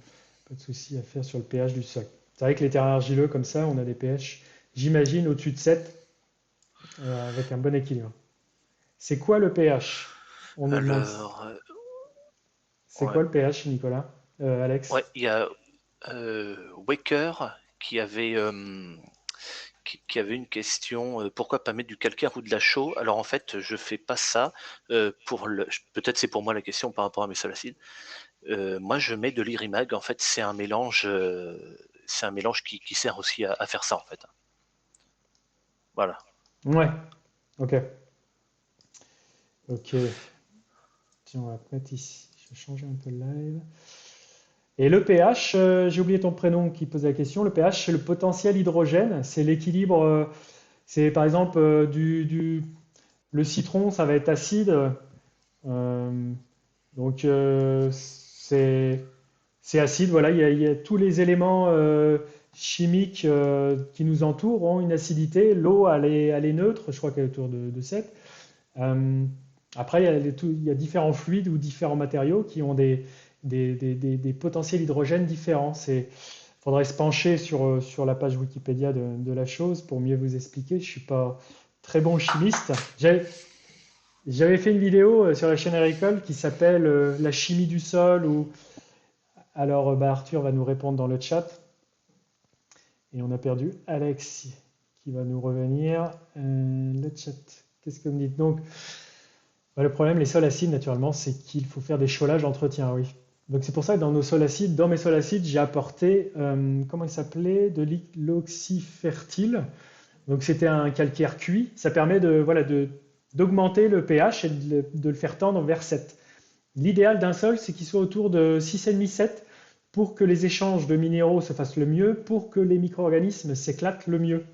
pas de souci à faire sur le pH du sol. C'est vrai que les terrains argileux, comme ça, on a des pH, j'imagine, au-dessus de 7, avec un bon équilibre. C'est quoi le pH? On nous demande. Alors, C'est ouais, quoi le pH, Nicolas? Alex? ouais, il y a Waker qui avait une question, pourquoi pas mettre du calcaire ou de la chaux? Alors en fait, je fais pas ça peut-être c'est pour moi la question par rapport à mes sols acides. Moi, je mets de l'irimag. En fait, c'est un mélange qui sert aussi à faire ça en fait. Voilà. Ouais, ok. Ok. Tiens, on va te mettre ici. Je vais changer un peu le live. Et le pH, j'ai oublié ton prénom qui pose la question. Le pH, c'est le potentiel hydrogène. C'est l'équilibre. C'est par exemple le citron, ça va être acide. Euh, donc c'est acide. Voilà, il y a tous les éléments chimiques qui nous entourent ont une acidité. L'eau, elle est neutre. Je crois qu'elle est autour de 7. Euh, Après, il y a différents fluides ou différents matériaux qui ont des potentiels hydrogènes différents. Il faudrait se pencher sur la page Wikipédia de la chose pour mieux vous expliquer. Je ne suis pas très bon chimiste. J'avais fait une vidéo sur la chaîne Agricole qui s'appelle La chimie du sol. Alors, bah, Arthur va nous répondre dans le chat. Et on a perdu Alex qui va nous revenir. Le chat, qu'est-ce que vous me dites? Donc, bah, le problème, les sols acides, naturellement, c'est qu'il faut faire des cholages d'entretien, oui. Donc c'est pour ça que dans mes sols acides, j'ai apporté, comment il s'appelait, de l'oxyfertile. Donc c'était un calcaire cuit. Ça permet d'augmenter le pH et de le faire tendre vers 7. L'idéal d'un sol, c'est qu'il soit autour de 6,5-7 pour que les échanges de minéraux se fassent le mieux, pour que les micro-organismes s'éclatent le mieux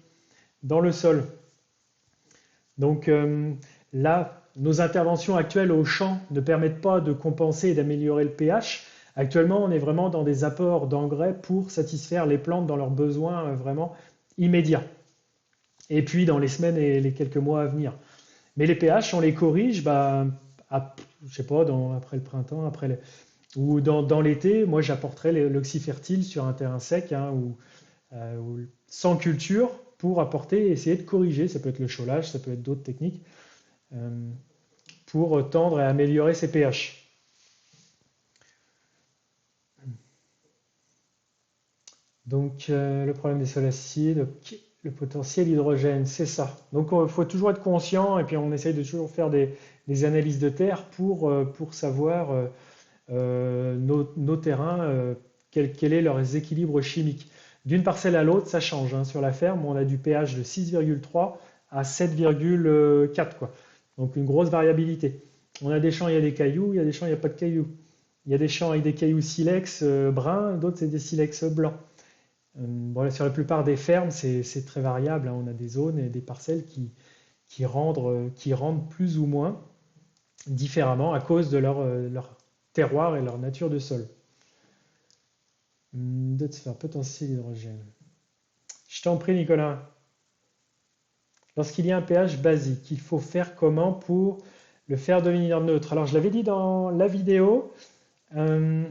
dans le sol. Donc là, nos interventions actuelles au champ ne permettent pas de compenser et d'améliorer le pH. Actuellement, on est vraiment dans des apports d'engrais pour satisfaire les plantes dans leurs besoins vraiment immédiats. Et puis dans les semaines et les quelques mois à venir. Mais les pH, on les corrige, je sais pas, après le printemps, ou dans l'été. Moi, j'apporterai l'oxyfertile sur un terrain sec, hein, ou sans culture pour apporter, essayer de corriger. Ça peut être le cholage, ça peut être d'autres techniques euh, pour tendre à améliorer ces pH. Donc, le problème des sols acides, ok, le potentiel hydrogène, c'est ça. Donc, il faut toujours être conscient et puis on essaye de toujours faire des analyses de terre pour savoir nos terrains, quel est leur équilibre chimique. D'une parcelle à l'autre, ça change, hein. Sur la ferme, on a du pH de 6,3 à 7,4, quoi. Donc une grosse variabilité. On a des champs, il y a des cailloux, il y a des champs, il n'y a pas de cailloux. Il y a des champs avec des cailloux silex bruns, d'autres c'est des silex blancs. Bon, sur la plupart des fermes, c'est très variable, hein. On a des zones et des parcelles qui rendent plus ou moins différemment à cause de leur terroir et leur nature de sol. D'autres sphères potentiel hydrogène. Je t'en prie, Nicolas. Lorsqu'il y a un pH basique, il faut faire comment pour le faire devenir neutre? Alors, je l'avais dit dans la vidéo. Est-ce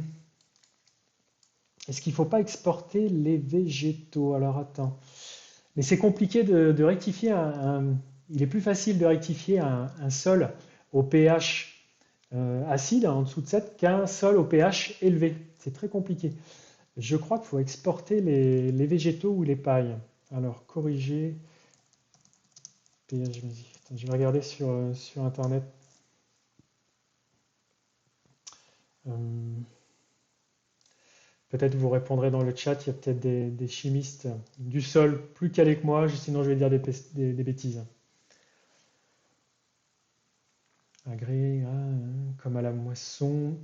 qu'il ne faut pas exporter les végétaux? Alors, attends. Mais c'est compliqué de rectifier il est plus facile de rectifier un sol au pH acide, en dessous de 7, qu'un sol au pH élevé. C'est très compliqué. Je crois qu'il faut exporter les végétaux ou les pailles. Alors, corriger pH basique. Attends, je vais regarder sur Internet. Euh, Peut-être vous répondrez dans le chat. Il y a peut-être des chimistes du sol plus calés que moi. Sinon, je vais dire des bêtises. Agré, comme à la moisson.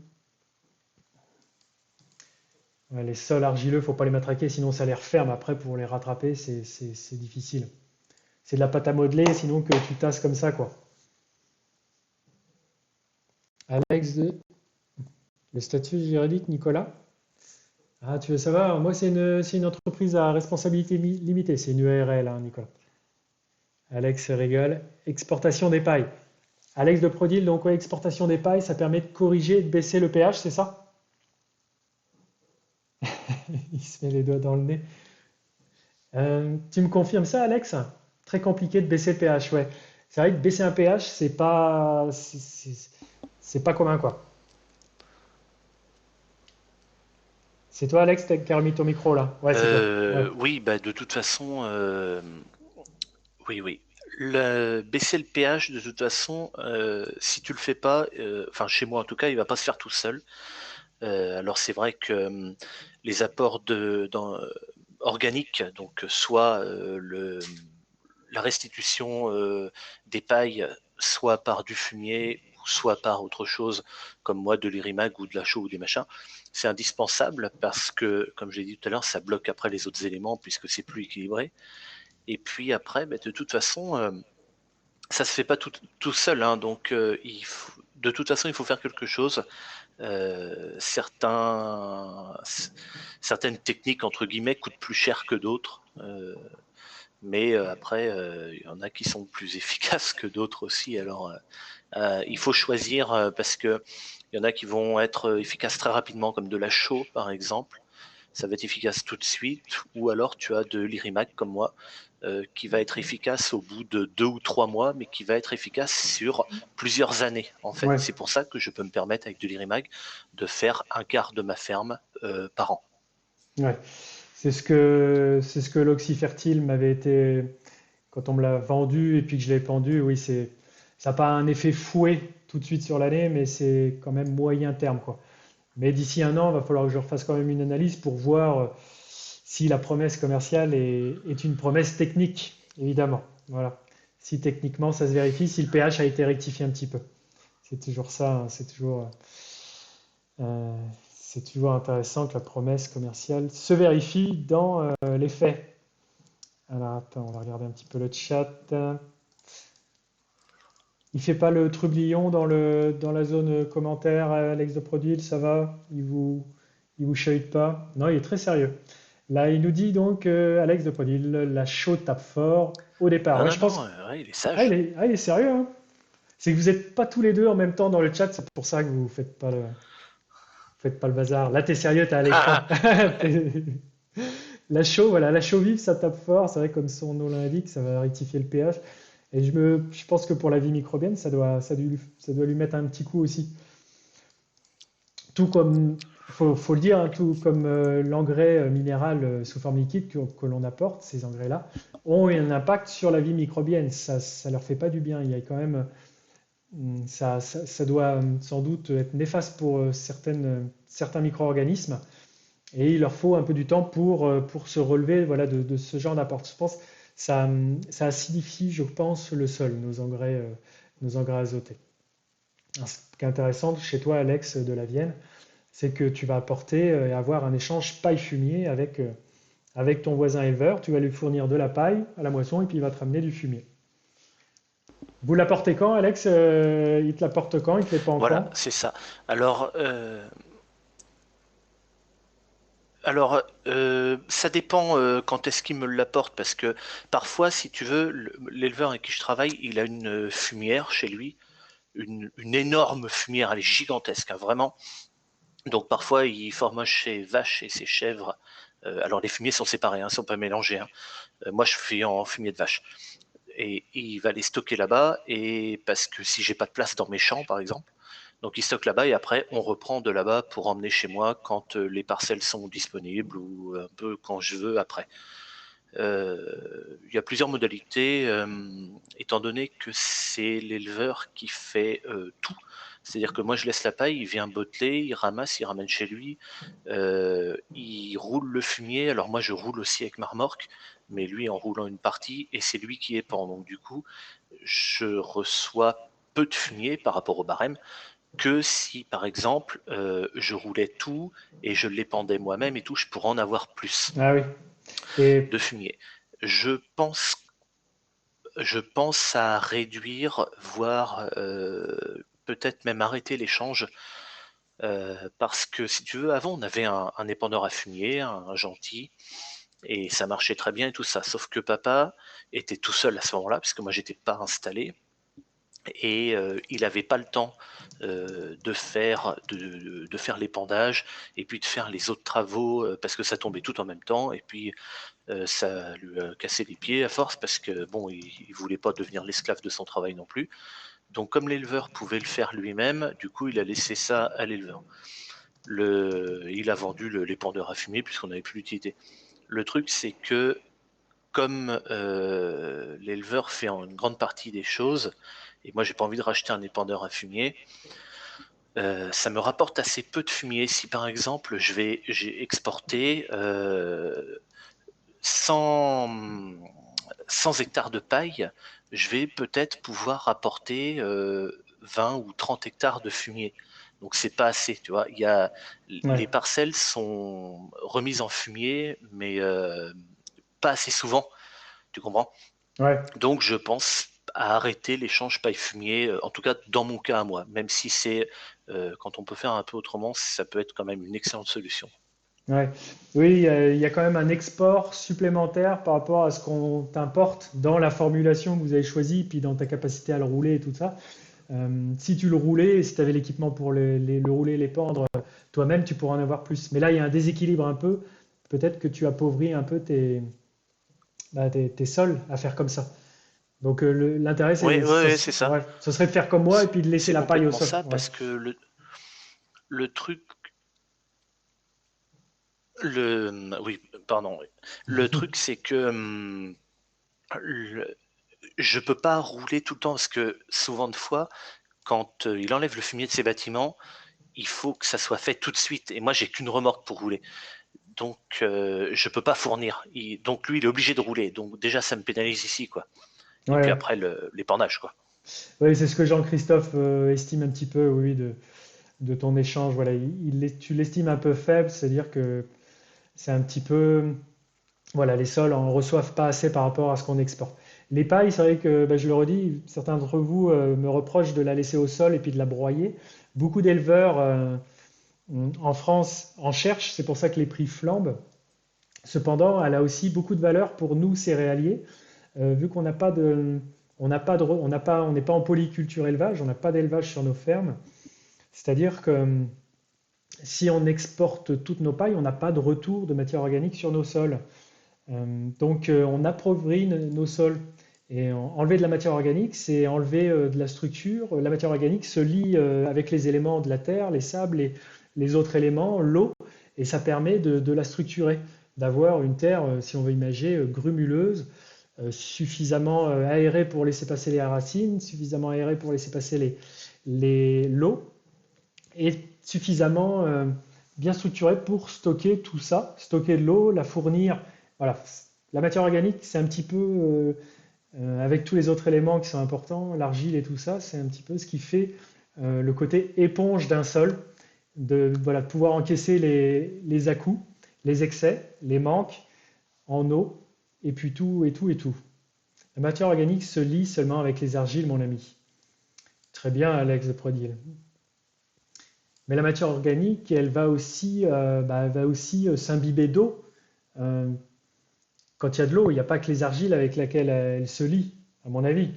Ouais, les sols argileux, il ne faut pas les matraquer, sinon ça les referme. Après, pour les rattraper, c'est difficile. C'est de la pâte à modeler, sinon que tu tasses comme ça, quoi. Alex le statut juridique, Nicolas? Ah, tu veux savoir? Moi, c'est une entreprise à responsabilité limitée. C'est une URL, hein, Nicolas. Alex rigole. Exportation des pailles. Alex de Prodil, donc ouais, exportation des pailles, ça permet de corriger et de baisser le pH, c'est ça? Il se met les doigts dans le nez. Tu me confirmes ça, Alex? Très compliqué de baisser le pH, ouais. C'est vrai que baisser un pH, c'est pas commun, quoi. C'est toi, Alex, qui as remis ton micro là? Ouais, c'est toi. Ouais. Oui, bah de toute façon, oui, oui. Baisser le pH, de toute façon, si tu le fais pas, enfin chez moi en tout cas, il va pas se faire tout seul. Alors c'est vrai que les apports organiques, donc soit la restitution des pailles, soit par du fumier, soit par autre chose, comme moi de l'irimag ou de la chaux ou des machins, c'est indispensable parce que, comme j'ai dit tout à l'heure, ça bloque après les autres éléments puisque c'est plus équilibré. Et puis après, bah, de toute façon, ça se fait pas tout seul, hein, donc de toute façon, il faut faire quelque chose. Certaines techniques entre guillemets coûtent plus cher que d'autres, mais après il y en a qui sont plus efficaces que d'autres aussi. Alors il faut choisir parce que il y en a qui vont être efficaces très rapidement, comme de la chaux par exemple. Ça va être efficace tout de suite, ou alors tu as de l'Irimac comme moi, qui va être efficace au bout de 2 ou 3 mois, mais qui va être efficace sur plusieurs années. En fait, Ouais. c'est pour ça que je peux me permettre avec de l'Irimac de faire un quart de ma ferme par an. Ouais. C'est ce que l'oxyfertile m'avait été quand on me l'a vendu et puis que je l'ai pendu. Oui, ça n'a pas un effet fouet tout de suite sur l'année, mais c'est quand même moyen terme, quoi. Mais d'ici un an, il va falloir que je refasse quand même une analyse pour voir si la promesse commerciale est une promesse technique, évidemment. Voilà. Si techniquement ça se vérifie, si le pH a été rectifié un petit peu. C'est toujours ça, hein, euh, c'est toujours intéressant que la promesse commerciale se vérifie dans les faits. Alors attends, on va regarder un petit peu le chat. Il fait pas le trublion dans la zone commentaire, Alex de Prodil, ça va? Il vous chahute pas? Non, il est très sérieux. Là, il nous dit donc, Alex de Prodil, la chaux tape fort au départ. Non, Ouais, non, je pense. non, ouais, il est sage. Il est sérieux, hein. C'est que vous n'êtes pas tous les deux en même temps dans le chat, c'est pour ça que vous faites pas le bazar. Là, t'es sérieux, t'es à l'écran. La chaux, voilà, la chaux vive, ça tape fort. C'est vrai, comme son nom l'indique, ça va rectifier le pH. Et je pense que pour la vie microbienne, ça doit lui mettre un petit coup aussi. Tout comme, faut le dire, hein, tout comme l'engrais minéral sous forme liquide que l'on apporte, ces engrais-là, ont un impact sur la vie microbienne. Ça leur fait pas du bien. Il y a quand même, ça doit sans doute être néfaste pour certains micro-organismes. Et il leur faut un peu du temps pour se relever, voilà, de ce genre d'apport. Je pense que ça acidifie, je pense, le sol, nos engrais azotés. Alors, ce qui est intéressant chez toi, Alex, de la Vienne, c'est que tu vas apporter et avoir un échange paille-fumier avec ton voisin éleveur. Tu vas lui fournir de la paille à la moisson et puis il va te ramener du fumier. Vous l'apportez quand, Alex? Il te l'apporte quand? Il te l'épand Voilà, quand? c'est ça. Alors, ça dépend quand est-ce qu'il me l'apporte, parce que parfois, si tu veux, l'éleveur avec qui je travaille, il a une fumière chez lui, une énorme fumière, elle est gigantesque, hein, vraiment. Donc parfois, il formoche ses vaches et ses chèvres. Alors les fumiers sont séparés, hein, sont pas mélangés, hein. Moi, je fais en fumier de vache. Et il va les stocker là-bas, et parce que si j'ai pas de place dans mes champs, par exemple, donc il stocke là-bas et après on reprend de là-bas pour emmener chez moi quand les parcelles sont disponibles ou un peu quand je veux après. Il y a plusieurs modalités, étant donné que c'est l'éleveur qui fait tout. C'est-à-dire que moi je laisse la paille, il vient botteler, il ramasse, il ramène chez lui, il roule le fumier. Alors moi je roule aussi avec ma remorque, mais lui en roulant une partie, et c'est lui qui épand. Donc du coup, je reçois peu de fumier par rapport au barème que si par exemple je roulais tout et je l'épandais moi-même et tout, je pourrais en avoir plus Ah oui. Et de fumier. Je pense, je pense à réduire, voire peut-être même arrêter l'échange, parce que si tu veux, avant on avait un épandeur à fumier, un gentil, et ça marchait très bien et tout ça. Sauf que papa était tout seul à ce moment-là, puisque moi j'étais pas installé. et il n'avait pas le temps de faire l'épandage et puis de faire les autres travaux parce que ça tombait tout en même temps et puis ça lui a cassé les pieds à force parce que bon, il voulait pas devenir l'esclave de son travail non plus. Donc comme l'éleveur pouvait le faire lui-même, du coup il a laissé ça à l'éleveur. Il a vendu l'épandeur à fumier puisqu'on n'avait plus l'utilité. Le truc c'est que comme l'éleveur fait en une grande partie des choses, et moi j'ai pas envie de racheter un épandeur à fumier, ça me rapporte assez peu de fumier. Si par exemple j'ai exporté 100, 100 hectares de paille, je vais peut-être pouvoir rapporter 20 ou 30 hectares de fumier. Donc c'est pas assez, tu vois. Ouais, Les parcelles sont remises en fumier, mais pas assez souvent, tu comprends? ouais. Donc je pense à arrêter l'échange paille-fumier, en tout cas dans mon cas à moi, même si c'est quand on peut faire un peu autrement, ça peut être quand même une excellente solution. Ouais. Oui, il y a quand même un export supplémentaire par rapport à ce qu'on t'importe dans la formulation que vous avez choisie, puis dans ta capacité à le rouler et tout ça. Si tu le roulais, et si tu avais l'équipement pour le rouler, les pendre toi-même, tu pourrais en avoir plus. Mais là, il y a un déséquilibre un peu. Peut-être que tu appauvris un peu tes sols à faire comme ça. Donc l'intérêt, Oui, ouais, c'est ça. ouais, ce serait de faire comme moi et puis de laisser C'est la paille au complètement sol. ça Ouais. parce que le truc, oui, pardon, oui. Le truc, c'est que le- je peux pas rouler tout le temps parce que souvent de fois, quand il enlève le fumier de ses bâtiments, il faut que ça soit fait tout de suite. Et moi, j'ai qu'une remorque pour rouler. Donc, je peux pas fournir. Donc, lui, il est obligé de rouler. Donc, déjà, ça me pénalise ici, quoi. Et puis Ouais. après, l'épandage, quoi. Oui, c'est ce que Jean-Christophe estime un petit peu, oui, de ton échange. Voilà, tu l'estimes un peu faible, c'est-à-dire que c'est un petit peu, voilà, les sols en reçoivent pas assez par rapport à ce qu'on exporte. Les pailles, c'est vrai que, bah, je le redis, certains d'entre vous me reprochent de la laisser au sol et puis de la broyer. Beaucoup d'éleveurs en France en cherchent, c'est pour ça que les prix flambent. Cependant, elle a aussi beaucoup de valeur pour nous, céréaliers, vu qu'on n'a pas de, on n'a pas de, on n'est pas en polyculture élevage, on n'a pas d'élevage sur nos fermes. C'est-à-dire que si on exporte toutes nos pailles, on n'a pas de retour de matière organique sur nos sols. Donc on appauvrit nos sols. Et enlever de la matière organique, c'est enlever de la structure. La matière organique se lie avec les éléments de la terre, les sables, les autres éléments, l'eau, et ça permet de la structurer, d'avoir une terre, si on veut imaginer, grumuleuse, suffisamment aérée pour laisser passer les racines, suffisamment aérée pour laisser passer l'eau, et suffisamment bien structurée pour stocker tout ça, stocker de l'eau, la fournir. Voilà. La matière organique, c'est un petit peu, avec tous les autres éléments qui sont importants, l'argile et tout ça, c'est un petit peu ce qui fait le côté éponge d'un sol, de voilà, pouvoir encaisser les à-coups, les excès, les manques en eau, et puis tout, et tout, et tout. La matière organique se lie seulement avec les argiles, mon ami. Très bien, Alex de Prodil. Mais la matière organique, elle va aussi s'imbiber d'eau. Euh, Quand il y a de l'eau, il n'y a pas que les argiles avec lesquelles elle se lie, à mon avis.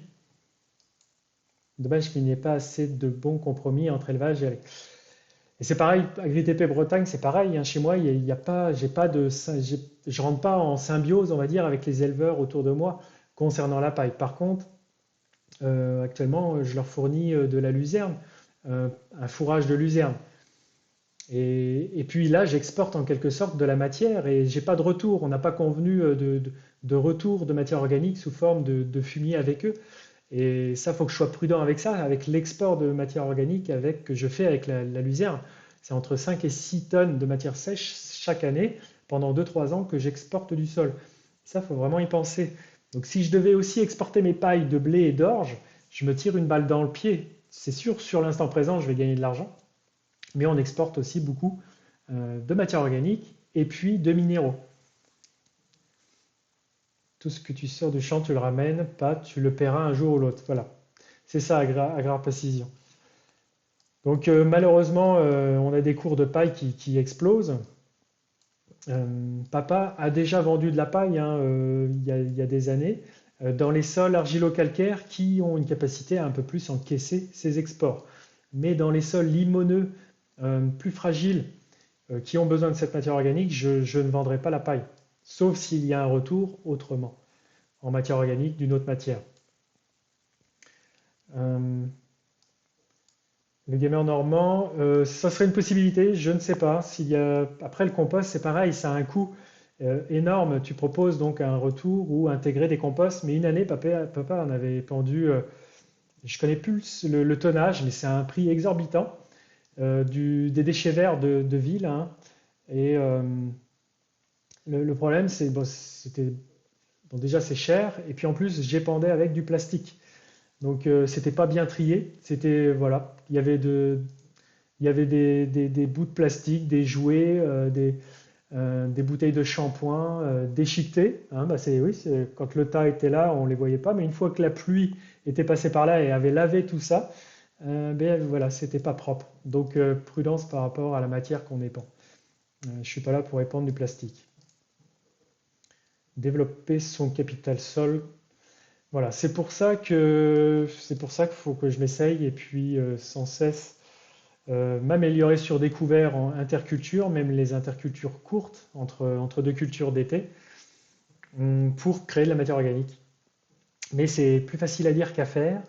Dommage qu'il n'y ait pas assez de bons compromis entre élevage et c'est pareil, AgriTP Bretagne, c'est pareil. Hein, chez moi, il y a pas, j'ai pas de, je rentre pas en symbiose, on va dire, avec les éleveurs autour de moi concernant la paille. Par contre, actuellement, je leur fournis de la luzerne, un fourrage de luzerne. Et puis là, j'exporte en quelque sorte de la matière et j'ai pas de retour. On n'a pas convenu de retour de matière organique sous forme de fumier avec eux. Et ça, il faut que je sois prudent avec ça, avec l'export de matière organique que je fais avec la luzerne. C'est entre 5 et 6 tonnes de matière sèche chaque année pendant 2-3 ans que j'exporte du sol. Ça, il faut vraiment y penser. Donc si je devais aussi exporter mes pailles de blé et d'orge, je me tire une balle dans le pied. C'est sûr, sur l'instant présent, je vais gagner de l'argent, mais on exporte aussi beaucoup de matière organique et puis de minéraux. Tout ce que tu sors du champ, tu le ramènes, pas, tu le paieras un jour ou l'autre. Voilà. C'est ça, Agrar Précision. Donc malheureusement, on a des cours de paille qui explosent. Papa a déjà vendu de la paille hein, il y a des années. dans les sols argilo-calcaires qui ont une capacité à un peu plus encaisser ces exports. Mais dans les sols limoneux, plus fragiles, qui ont besoin de cette matière organique, je ne vendrai pas la paille, sauf s'il y a un retour autrement, en matière organique d'une autre matière. Le gamer normand, ça serait une possibilité, je ne sais pas. Après, le compost, c'est pareil, ça a un coût énorme. Tu proposes donc un retour ou intégrer des composts, mais une année, papa en avait pendu, je ne connais plus le tonnage, mais c'est un prix exorbitant, des déchets verts de ville, hein. Et le problème, bon, déjà c'est cher, et puis en plus, j'épandais avec du plastique. Donc c'était pas bien trié. Voilà, il y avait des bouts de plastique, des jouets, des bouteilles de shampoing déchiquetées, hein. Bah, oui, quand le tas était là, on les voyait pas, mais une fois que la pluie était passée par là et avait lavé tout ça, ben voilà, c'était pas propre. Donc prudence par rapport à la matière qu'on épand. Je suis pas là pour épandre du plastique. Développer son capital sol. Voilà, c'est pour ça qu'il faut que je m'essaye et puis sans cesse m'améliorer sur des couverts en interculture, même les intercultures courtes entre deux cultures d'été, pour créer de la matière organique. Mais c'est plus facile à dire qu'à faire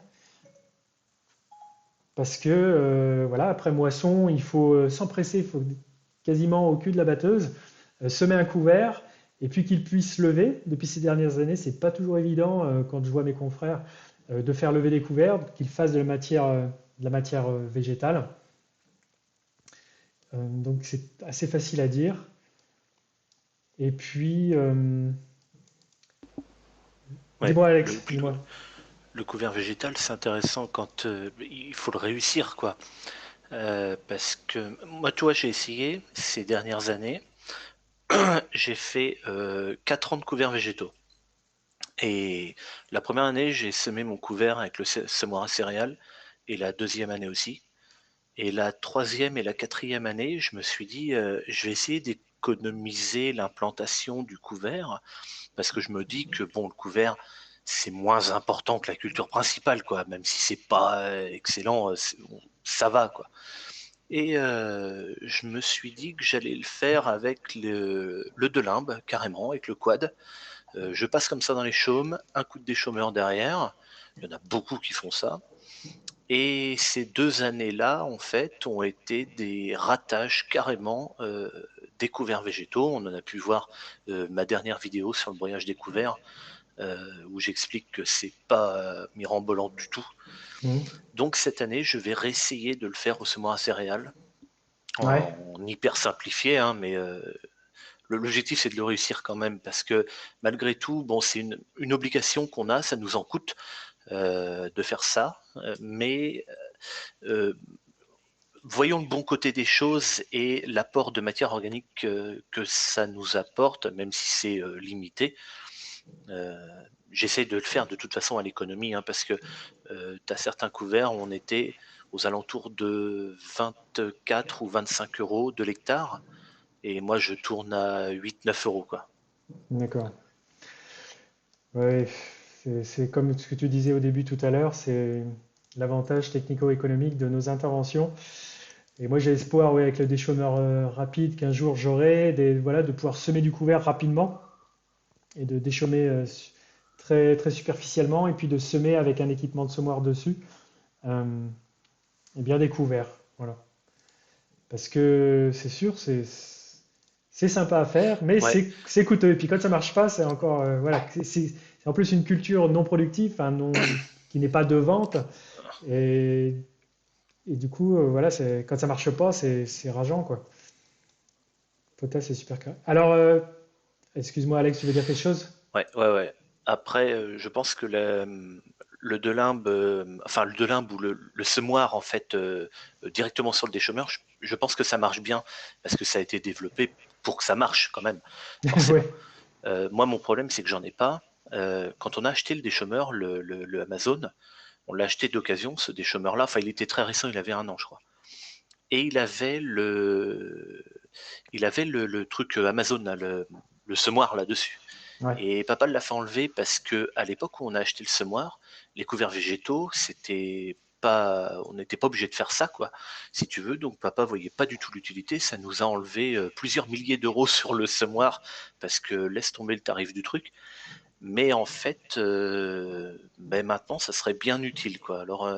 parce que voilà, après moisson, il faut s'empresser, il faut quasiment au cul de la batteuse semer un couvert et puis qu'il puisse lever. Depuis ces dernières années, c'est pas toujours évident quand je vois mes confrères de faire lever des couverts, qu'ils fassent de la matière végétale. Donc c'est assez facile à dire. Et puis, Ouais, dis-moi Alex, dis-moi. le couvert végétal, c'est intéressant quand il faut le réussir, quoi. Parce que moi, tu vois, j'ai essayé ces dernières années. J'ai fait 4 ans de couverts végétaux. Et la première année, j'ai semé mon couvert avec le semoir à céréales, et la deuxième année aussi. Et la troisième et la quatrième année, je me suis dit, je vais essayer d'économiser l'implantation du couvert, parce que je me dis que bon, le couvert, c'est moins important que la culture principale, quoi. Même si c'est pas excellent, bon, ça va, quoi. Et je me suis dit que j'allais le faire avec le Delimbe, carrément, avec le quad. Je passe comme ça dans les chaumes, un coup de déchaumeur derrière. Il y en a beaucoup qui font ça. Et ces 2 années-là, en fait, ont été des ratages carrément des couverts végétaux. On en a pu voir ma dernière vidéo sur le broyage des couverts, où j'explique que c'est pas mirambolant du tout. Mhm. Donc cette année, je vais réessayer de le faire au semoir à céréales, Ouais, en hyper simplifié, hein, mais l'objectif c'est de le réussir quand même, parce que malgré tout, bon, c'est une obligation qu'on a, ça nous en coûte de faire ça, mais voyons le bon côté des choses et l'apport de matière organique que ça nous apporte, même si c'est limité. Euh, J'essaie de le faire de toute façon à l'économie, hein, parce que tu as certains couverts où on était aux alentours de 24 ou 25 euros de l'hectare, et moi je tourne à 8-9 euros, quoi. d'accord. Ouais, c'est comme ce que tu disais au début tout à l'heure, c'est l'avantage technico-économique de nos interventions. Et moi, j'ai espoir, oui, avec le déchaumeur rapide, qu'un jour j'aurai, voilà, de pouvoir semer du couvert rapidement et de déchaumer très, très superficiellement, et puis de semer avec un équipement de semoir dessus, euh, et bien des couverts. Voilà. Parce que c'est sûr, c'est sympa à faire, mais Ouais, c'est coûteux. Et puis quand ça marche pas, c'est encore, voilà, c'est en plus une culture non productive, enfin, qui n'est pas de vente. Et, et du coup, voilà, quand ça marche pas, c'est rageant, quoi. Potasse, c'est super clair. Alors, excuse-moi, Alex, tu veux dire quelque chose? ouais, ouais, ouais. Après, je pense que le Delimbe, enfin le Delimbe ou le semoir en fait directement sur le déchaumeur, je pense que ça marche bien parce que ça a été développé pour que ça marche quand même, forcément. Ouais, Moi, mon problème, c'est que j'en ai pas. Quand on a acheté le déchaumeur, le Amazon, on l'a acheté d'occasion, ce déchaumeur-là. Enfin, il était très récent, il avait 1 an, je crois. Et il avait le truc Amazon, là, le semoir là-dessus. Ouais. Et papa l'a fait enlever parce que à l'époque où on a acheté le semoir, les couverts végétaux, on n'était pas obligé de faire ça, quoi, si tu veux. Donc papa voyait pas du tout l'utilité. Ça nous a enlevé plusieurs milliers d'euros sur le semoir parce que laisse tomber le tarif du truc. Mais en fait, ben maintenant, ça serait bien utile, quoi. Alors,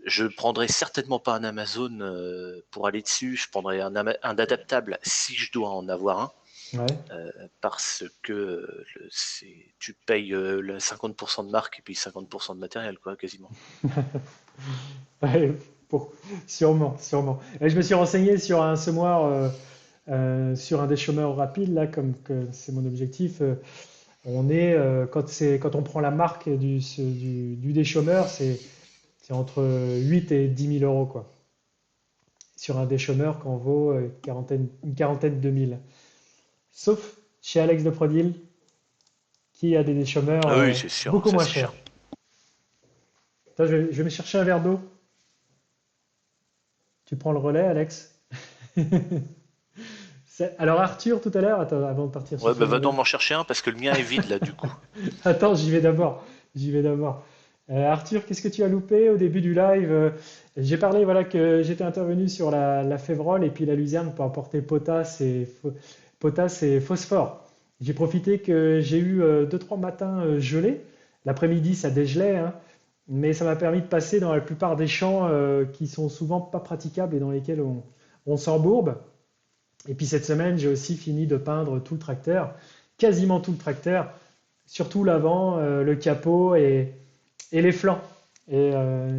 je prendrai certainement pas un Amazon pour aller dessus. Je prendrai un adaptable si je dois en avoir un. Ouais. Parce que tu payes le 50% de marque et puis 50% de matériel, quoi, quasiment. Ouais, pour- sûrement, sûrement. Et je me suis renseigné sur un semoir, sur un déchômeur rapide, là, comme que c'est mon objectif. Quand on prend la marque du déchômeur, c'est entre 8 et 10 000 euros, quoi. Sur un déchômeur qu'on vaut une quarantaine de mille. Sauf chez Alex de Prodil, qui a des déchômeurs Ah oui, c'est sûr, beaucoup ça moins c'est chers. sûr. Attends, je vais me chercher un verre d'eau. Tu prends le relais, Alex? Alors Arthur, tout à l'heure, attends, avant de partir Ouais, chercher bah mon va donc verre. m'en chercher un parce que le mien est vide là, du coup. Attends, j'y vais d'abord. J'y vais d'abord. Arthur, qu'est-ce que tu as loupé au début du live? J'ai parlé, voilà, que j'étais intervenu sur la févrole et puis la luzerne pour apporter potasse et phosphore. J'ai profité que j'ai eu 2-3 matins gelés. L'après-midi, ça dégelait, hein, mais ça m'a permis de passer dans la plupart des champs qui sont souvent pas praticables et dans lesquels on s'embourbe. Et puis cette semaine, j'ai aussi fini de peindre tout le tracteur, quasiment tout le tracteur, surtout l'avant, le capot et les flancs. Et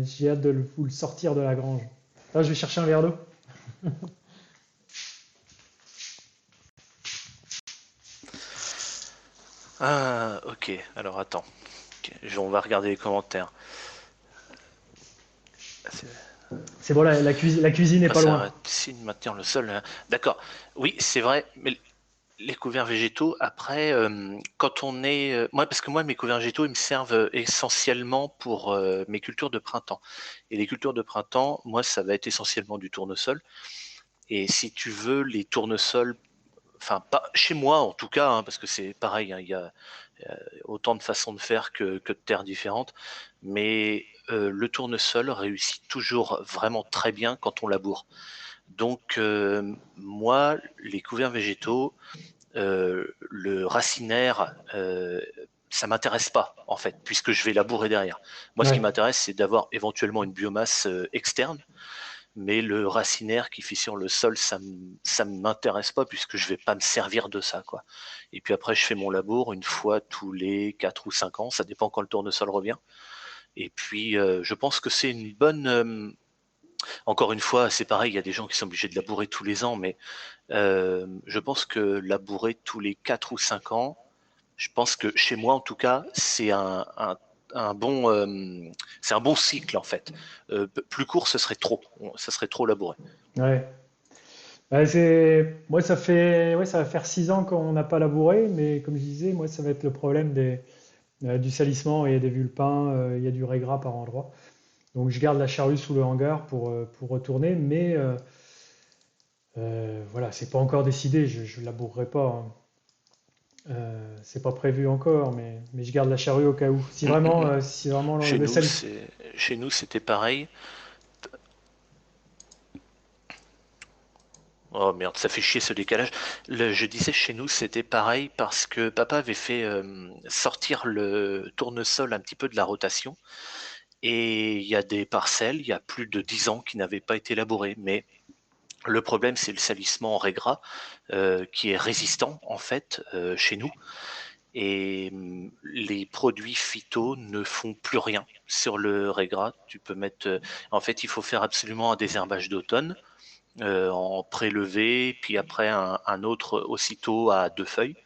j'ai hâte de vous le sortir de la grange. Là, je vais chercher un verre d'eau. Ah, ok, alors attends. Ok, on va regarder les commentaires. C'est- C'est bon, la cuisine n'est Après, pas ça loin. va essayer de maintenir le sol, hein. D'accord. Oui, c'est vrai, mais les couverts végétaux, après, quand on est. Moi, parce que moi, mes couverts végétaux, ils me servent essentiellement pour mes cultures de printemps. Et les cultures de printemps, moi, ça va être essentiellement du tournesol. Et si tu veux, les tournesols, enfin, pas chez moi en tout cas, hein, parce que c'est pareil, hein, il y a autant de façons de faire que de terres différentes, mais le tournesol réussit toujours vraiment très bien quand on laboure. Donc, moi, les couverts végétaux, le racinaire, ça m'intéresse pas en fait, puisque je vais labourer derrière. Moi, ce qui Ouais, m'intéresse, c'est d'avoir éventuellement une biomasse externe, mais le racinaire qui fait sur le sol, ça m'intéresse pas puisque je vais pas me servir de ça, quoi. Et puis après, je fais mon labour une fois tous les 4 ou 5 ans, ça dépend quand le tournesol revient. Et puis, je pense que c'est une bonne. Encore une fois, c'est pareil, il y a des gens qui sont obligés de labourer tous les ans, mais je pense que labourer tous les 4 ou 5 ans, je pense que chez moi, en tout cas, un bon, c'est un bon cycle, en fait. Plus court, ce serait trop. Ça serait trop labouré. ouais. Moi, ouais, ça va faire 6 ans qu'on n'a pas labouré, mais comme je disais, moi, ça va être le problème du salissement. Il y a des vulpins, il y a du régras par endroits. Donc, je garde la charrue sous le hangar pour retourner, mais voilà, c'est pas encore décidé. Je labourerai pas, hein. C'est pas prévu encore, mais je garde la charrue au cas où. Si vraiment Chez le nous, sel. c'était pareil. Oh merde, ça fait chier ce décalage. Je disais chez nous, c'était pareil parce que papa avait fait sortir le tournesol un petit peu de la rotation. Et il y a des parcelles, il y a plus de 10 ans qui n'avaient pas été labourées. Mais le problème, c'est le salissement en régras qui est résistant en fait chez nous. Et les produits phyto ne font plus rien sur le régras. Tu peux mettre. En fait, il faut faire absolument un désherbage d'automne en prélevé, puis après un autre aussitôt à 2 feuilles,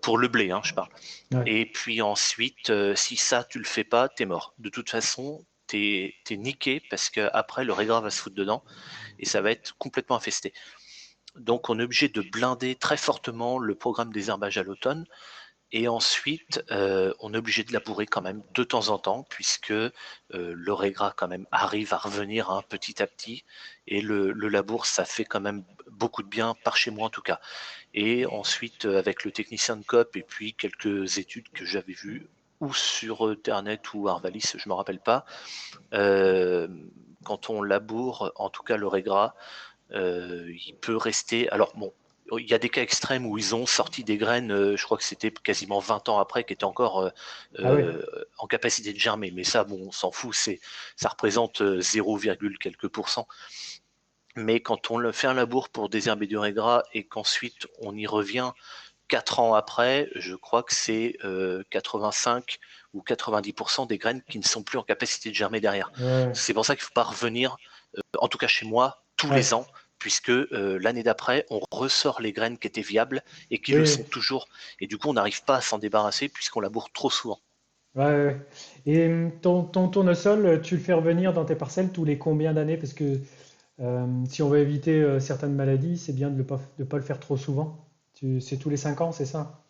pour le blé, hein, je parle. Ouais, Et puis ensuite, si ça, tu le fais pas, t'es mort. De toute façon, t'es niqué parce que après le régras va se foutre dedans et ça va être complètement infesté. Donc on est obligé de blinder très fortement le programme des herbages à l'automne. Et ensuite, on est obligé de labourer quand même de temps en temps, puisque le régras quand même arrive à revenir, hein, petit à petit. Et le labour, ça fait quand même beaucoup de bien, par chez moi en tout cas. Et ensuite, avec le technicien de COP et puis quelques études que j'avais vues, ou sur Internet ou Arvalis, je ne me rappelle pas, quand on laboure, en tout cas le régras, il peut rester. Alors bon, il y a des cas extrêmes où ils ont sorti des graines, je crois que c'était quasiment 20 ans après, qui étaient encore Ah oui, en capacité de germer. Mais ça, bon, on s'en fout, ça représente 0, quelques pourcents. Mais quand on fait un labour pour désherber du régras et qu'ensuite on y revient 4 ans après, je crois que c'est 85 ou 90% des graines qui ne sont plus en capacité de germer derrière. ouais, C'est pour ça qu'il ne faut pas revenir, en tout cas chez moi, tous ouais. les ans, puisque l'année d'après, on ressort les graines qui étaient viables et qui le Oui, sont toujours. Et du coup, on n'arrive pas à s'en débarrasser puisqu'on laboure trop souvent. ouais, ouais. Et ton tournesol, tu le fais revenir dans tes parcelles tous les combien d'années? Parce que si on veut éviter certaines maladies, c'est bien de pas le faire trop souvent. C'est tous les 5 ans, c'est ça?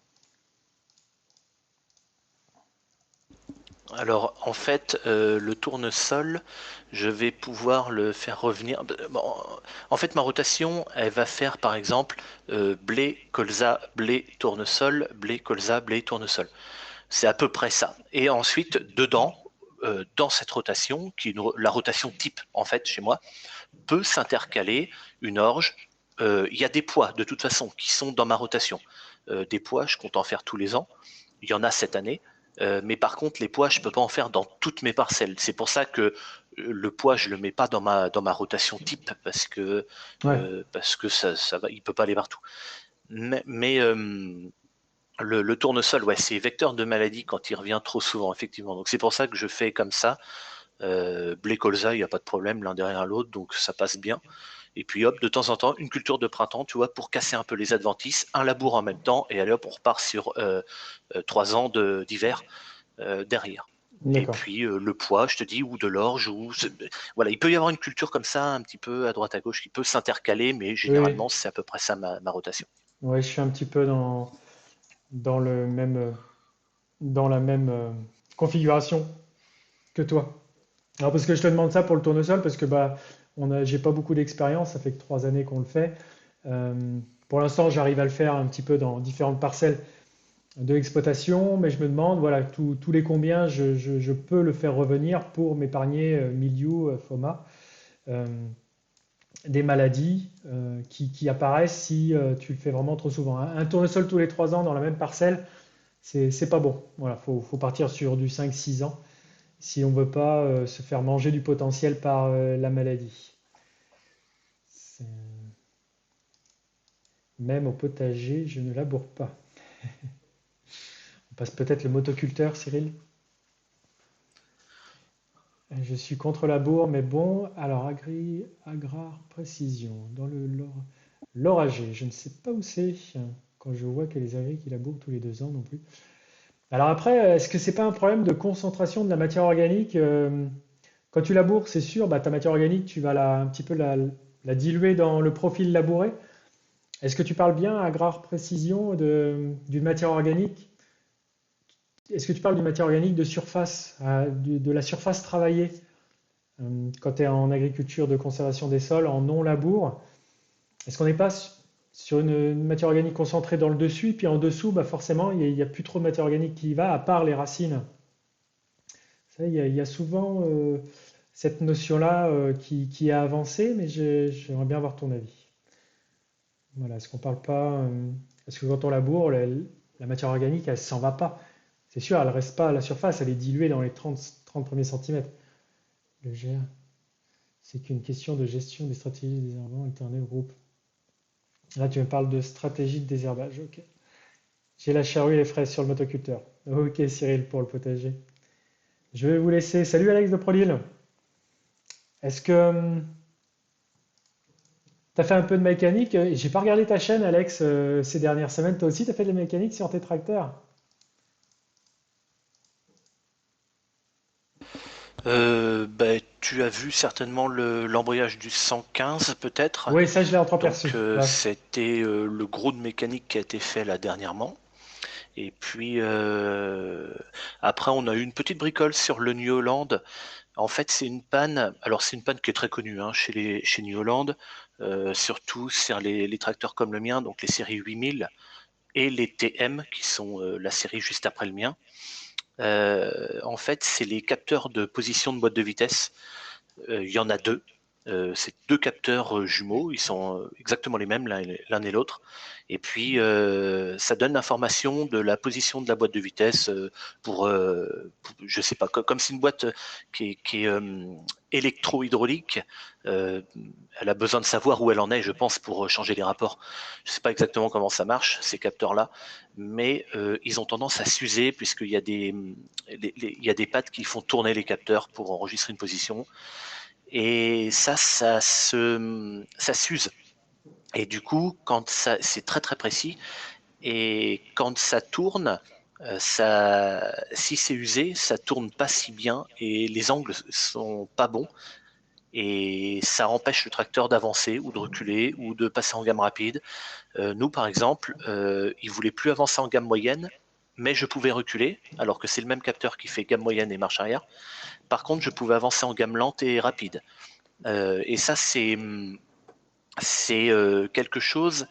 Alors, en fait, le tournesol, je vais pouvoir le faire revenir. Bon, en fait, ma rotation, elle va faire, par exemple, blé, colza, blé, tournesol, blé, colza, blé, tournesol. C'est à peu près ça. Et ensuite, dedans, dans cette rotation, qui est la rotation type, en fait, chez moi, peut s'intercaler une orge. Il y a des pois, de toute façon, qui sont dans ma rotation. Des pois, je compte en faire tous les ans. Il y en a cette année. Mais par contre, les pois, je ne peux pas en faire dans toutes mes parcelles. C'est pour ça que le pois, je ne le mets pas dans ma rotation type, Ouais. parce que ça va, il ne peut pas aller partout. Mais le tournesol, ouais, c'est vecteur de maladie quand il revient trop souvent, effectivement. Donc c'est pour ça que je fais comme ça. Blé colza, il n'y a pas de problème l'un derrière l'autre, donc ça passe bien. Et puis hop, de temps en temps, une culture de printemps, tu vois, pour casser un peu les adventices, un labour en même temps, et allez hop, on repart sur 3 ans d'hiver derrière. Et D'accord. puis le pois, je te dis, ou de l'orge, voilà, il peut y avoir une culture comme ça, un petit peu à droite à gauche, qui peut s'intercaler, mais Oui, généralement, c'est à peu près ça ma rotation. ouais, je suis un petit peu dans le même, dans la même configuration que toi. Alors parce que je te demande ça pour le tournesol, parce que bah, j'ai pas beaucoup d'expérience, ça fait que 3 années qu'on le fait. Euh, pour l'instant, j'arrive à le faire un petit peu dans différentes parcelles de l'exploitation, mais je me demande, voilà, tous les combien je peux le faire revenir pour m'épargner milieu, FOMA, euh, des maladies qui apparaissent si tu le fais vraiment trop souvent. Un tournesol tous les 3 ans dans la même parcelle, c'est pas bon. Voilà, faut partir sur du 5-6 ans si on veut pas se faire manger du potentiel par la maladie. C'est- Même au potager, je ne laboure pas. On passe peut-être le motoculteur, Cyril. Je suis contre la bourre, mais bon, alors agrare précision, dans l'oragé, je ne sais pas où c'est, quand je vois qu'il y a les agris qui labourent tous les 2 ans non plus. Alors après, est-ce que c'est pas un problème de concentration de la matière organique? Quand tu laboures, c'est sûr, bah, ta matière organique, tu vas un petit peu la diluer dans le profil labouré. Est-ce que tu parles bien, agrare précision, d'une matière organique? Est-ce que tu parles d'une matière organique de surface, de la surface travaillée? Quand tu es en agriculture de conservation des sols, en non-labour, est-ce qu'on n'est pas sur une matière organique concentrée dans le dessus, puis en dessous, bah forcément, il n'y a plus trop de matière organique qui y va, à part les racines. Ça, il y a souvent cette notion-là qui a avancé, mais j'aimerais bien avoir ton avis. Voilà, est-ce qu'on parle pas Est-ce que quand on laboure, la matière organique, elle s'en va pas? C'est sûr, elle reste pas à la surface, elle est diluée dans les 30 premiers centimètres. Le GR, c'est qu'une question de gestion des stratégies des désherbants alternés au groupe. Là, tu me parles de stratégie de désherbage. Ok. J'ai la charrue et les fraises sur le motoculteur. Ok, Cyril, pour le potager. Je vais vous laisser. Salut Alex de Prolil. Est-ce que tu as fait un peu de mécanique? J'ai pas regardé ta chaîne, Alex, ces dernières semaines. Toi aussi, tu as fait de la mécanique sur tes tracteurs? Tu as vu certainement l'embrayage du 115 peut-être. Oui, ça, je l'ai entreaperçu. Donc Ouais. c'était le gros de mécanique qui a été fait là dernièrement. Et puis après on a eu une petite bricole sur le New Holland. En fait c'est une panne. Alors c'est une panne qui est très connue hein, chez New Holland. surtout sur les tracteurs comme le mien, donc les séries 8000 et les TM, qui sont la série juste après le mien. En fait, c'est les capteurs de position de boîte de vitesse. Il y en a deux. C'est deux capteurs jumeaux, ils sont exactement les mêmes l'un et l'autre. Et puis, ça donne l'information de la position de la boîte de vitesse je sais pas, comme c'est une boîte qui est électro-hydraulique, elle a besoin de savoir où elle en est, je pense, pour changer les rapports. Je sais pas exactement comment ça marche, ces capteurs-là, mais ils ont tendance à s'user puisqu'il y a il y a des pattes qui font tourner les capteurs pour enregistrer une position. Et ça s'use. Et du coup, c'est très très précis. Et quand ça tourne, si c'est usé, ça tourne pas si bien et les angles sont pas bons. Et ça empêche le tracteur d'avancer ou de reculer ou de passer en gamme rapide. Nous, par exemple, il voulait plus avancer en gamme moyenne, mais je pouvais reculer, alors que c'est le même capteur qui fait gamme moyenne et marche arrière. Par contre, je pouvais avancer en gamme lente et rapide. Et ça, c'est quelque chose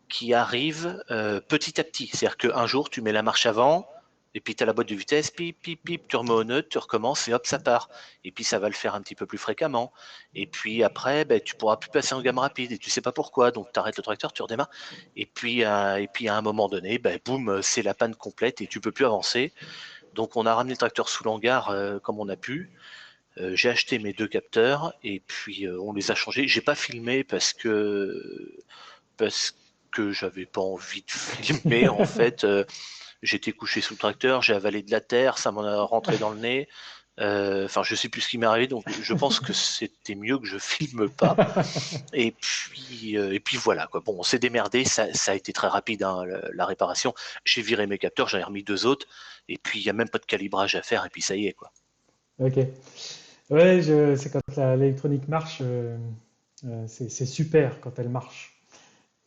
qui arrive petit à petit. C'est-à-dire qu'un jour, tu mets la marche avant, et puis tu as la boîte de vitesse, pip, pip, pip, tu remets au neutre, tu recommences, et hop, ça part. Et puis ça va le faire un petit peu plus fréquemment. Et puis après, ben, tu pourras plus passer en gamme rapide, et tu sais pas pourquoi. Donc tu arrêtes le tracteur, tu redémarres. Et puis à un moment donné, ben, boum, c'est la panne complète, et tu peux plus avancer. Donc on a ramené le tracteur sous l'hangar comme on a pu. J'ai acheté mes deux capteurs et puis on les a changés. J'ai pas filmé parce que j'avais pas envie de filmer en fait. J'étais couché sous le tracteur, j'ai avalé de la terre, ça m'en a rentré dans le nez. Enfin, je sais plus ce qui m'est arrivé, donc je pense que c'était mieux que je filme pas. Et puis voilà quoi. Bon, on s'est démerdé, ça a été très rapide hein, la réparation. J'ai viré mes capteurs, j'en ai remis deux autres, et puis il y a même pas de calibrage à faire, et puis ça y est quoi. Ok. Ouais, c'est quand l'électronique marche, c'est super quand elle marche.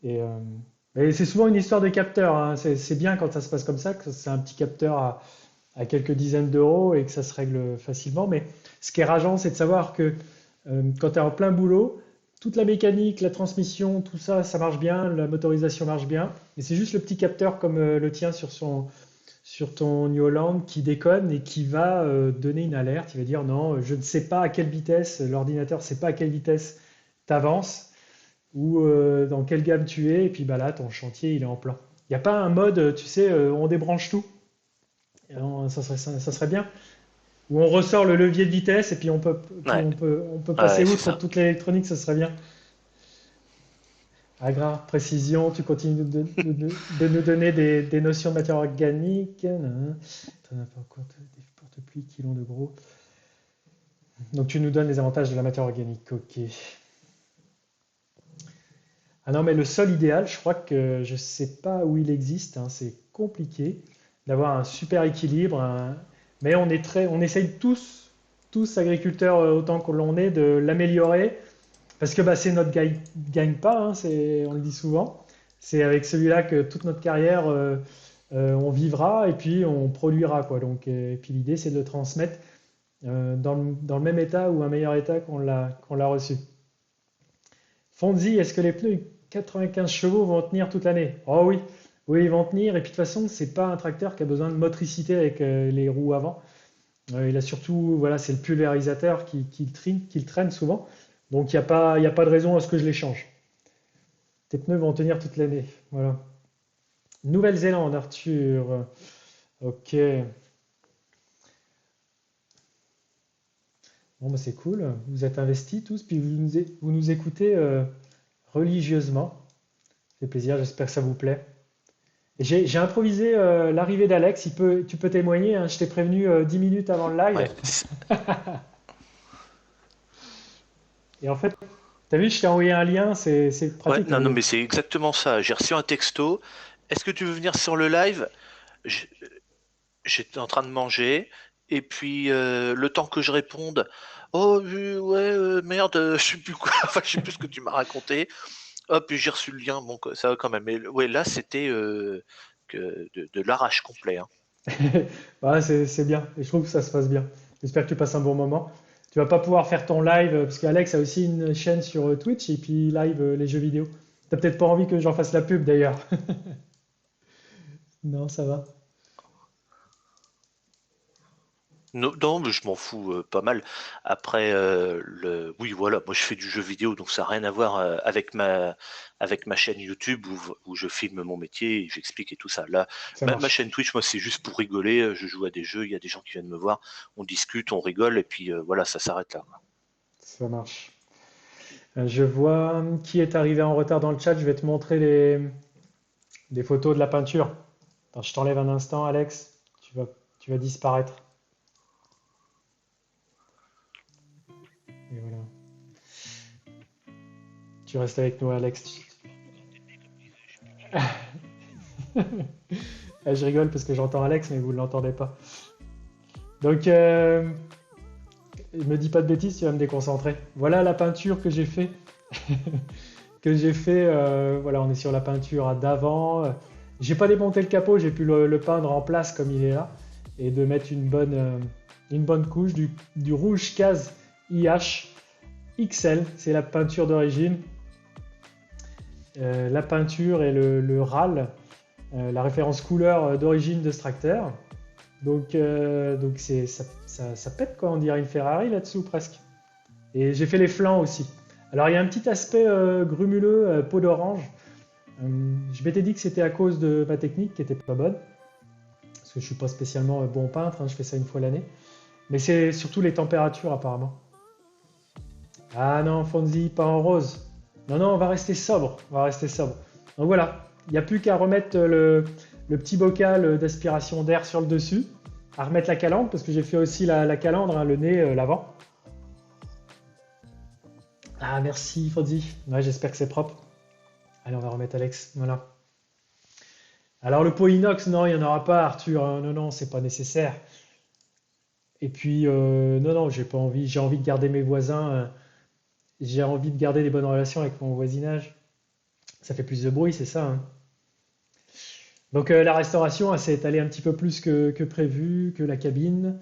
Et, euh, et c'est souvent une histoire de capteur, hein. C'est bien quand ça se passe comme ça, que c'est un petit capteur à quelques dizaines d'euros et que ça se règle facilement. Mais ce qui est rageant, c'est de savoir que quand tu es en plein boulot, toute la mécanique, la transmission, tout ça, ça marche bien, la motorisation marche bien. Et c'est juste le petit capteur comme le tien sur ton New Holland qui déconne et qui va donner une alerte. Il va dire non, je ne sais pas à quelle vitesse, l'ordinateur ne sait pas à quelle vitesse tu avances ou dans quelle gamme tu es. Et puis bah là, ton chantier, il est en plan. Il n'y a pas un mode, tu sais, on débranche tout. Ça serait bien. Où on ressort le levier de vitesse et puis Ouais, on peut passer ouais, c'est outre ça. toute l'électronique, ça serait bien. Agra, précision, tu continues de nous donner des notions de matière organique. T'en as pas compte des porte-pluies qui l'ont de gros. Donc tu nous donnes les avantages de la matière organique. Ok. Ah non, mais le sol idéal, je crois que je sais pas où il existe, hein. C'est compliqué d'avoir un super équilibre, mais on essaye tous agriculteurs autant que l'on est, de l'améliorer parce que bah, c'est notre gagne-pas, hein, on le dit souvent. C'est avec celui-là que toute notre carrière, on vivra et puis on produira, quoi. Donc, et puis l'idée, c'est de le transmettre dans le même état ou un meilleur état qu'on l'a reçu. Fonzi, est-ce que les pneus 95 chevaux vont tenir toute l'année? Oh oui, oui, ils vont tenir. Et puis de toute façon, c'est pas un tracteur qui a besoin de motricité avec les roues avant. Il a surtout, voilà, c'est le pulvérisateur qui le traîne souvent. Donc il y a pas de raison à ce que je les change. Tes pneus vont tenir toute l'année. Voilà. Nouvelle-Zélande, Arthur. Ok. Bon, bah, c'est cool. Vous êtes investis tous, puis vous nous écoutez religieusement. Ça fait plaisir, j'espère que ça vous plaît. Et j'ai improvisé l'arrivée d'Alex. Tu peux témoigner, hein, je t'ai prévenu 10 minutes avant le live. Ouais, Et en fait, t'as vu, je t'ai envoyé un lien, c'est ouais, pratique, hein. non, non, mais c'est exactement ça. J'ai reçu un texto. Est-ce que tu veux venir sur le live? J- J'étais en train de manger. Et puis, le temps que je réponde, oh, ouais, merde, je sais plus quoi, enfin, je sais plus ce que tu m'as raconté. Hop, puis j'ai reçu le lien, bon, ça va quand même. Mais ouais, là, c'était de l'arrache complet, hein. Ouais, c'est bien. Et je trouve que ça se passe bien. J'espère que tu passes un bon moment. Tu vas pas pouvoir faire ton live, parce qu'Alex a aussi une chaîne sur Twitch et puis live les jeux vidéo. T'as peut-être pas envie que j'en fasse la pub d'ailleurs. Non, ça va. Non, non, mais je m'en fous pas mal. Après, oui, voilà, moi je fais du jeu vidéo, donc ça n'a rien à voir avec ma chaîne YouTube où je filme mon métier et j'explique et tout ça. Là, Ça ma marche. chaîne Twitch, moi c'est juste pour rigoler. Je joue à des jeux, il y a des gens qui viennent me voir, on discute, on rigole et puis voilà, ça s'arrête là. Ça marche. Je vois qui est arrivé en retard dans le chat. Je vais te montrer des photos de la peinture. Attends, je t'enlève un instant, Alex. Tu vas disparaître. Et voilà. Tu restes avec nous, Alex. Je rigole parce que j'entends Alex, mais vous ne l'entendez pas. Donc, me dis pas de bêtises, tu vas me déconcentrer. Voilà la peinture que j'ai fait. Voilà, on est sur la peinture à d'avant. J'ai pas démonté le capot, j'ai pu le peindre en place comme il est là et de mettre une bonne couche du rouge case IH XL. C'est la peinture d'origine. La peinture et le RAL, la référence couleur d'origine de ce tracteur. Donc ça pète quoi, on dirait une Ferrari là-dessous presque. Et j'ai fait les flancs aussi. Alors il y a un petit aspect grumuleux, peau d'orange. Je m'étais dit que c'était à cause de ma technique qui était pas bonne, parce que je suis pas spécialement bon peintre, hein, je fais ça une fois l'année. Mais c'est surtout les températures apparemment. Ah non, Fonzie, pas en rose. Non, non, on va rester sobre, on va rester sobre. Donc voilà, il n'y a plus qu'à remettre le petit bocal d'aspiration d'air sur le dessus, à remettre la calandre, parce que j'ai fait aussi la calandre, hein, le nez, l'avant. Ah merci Fonzie, ouais, j'espère que c'est propre. Allez, on va remettre Alex, voilà. Alors le pot inox, non, il n'y en aura pas, Arthur, hein. Non, non, c'est pas nécessaire. Et puis, non, non, j'ai pas envie, j'ai envie de garder mes voisins, j'ai envie de garder des bonnes relations avec mon voisinage. Ça fait plus de bruit, c'est ça, hein. Donc la restauration, elle s'est étalée un petit peu plus que prévu, que la cabine.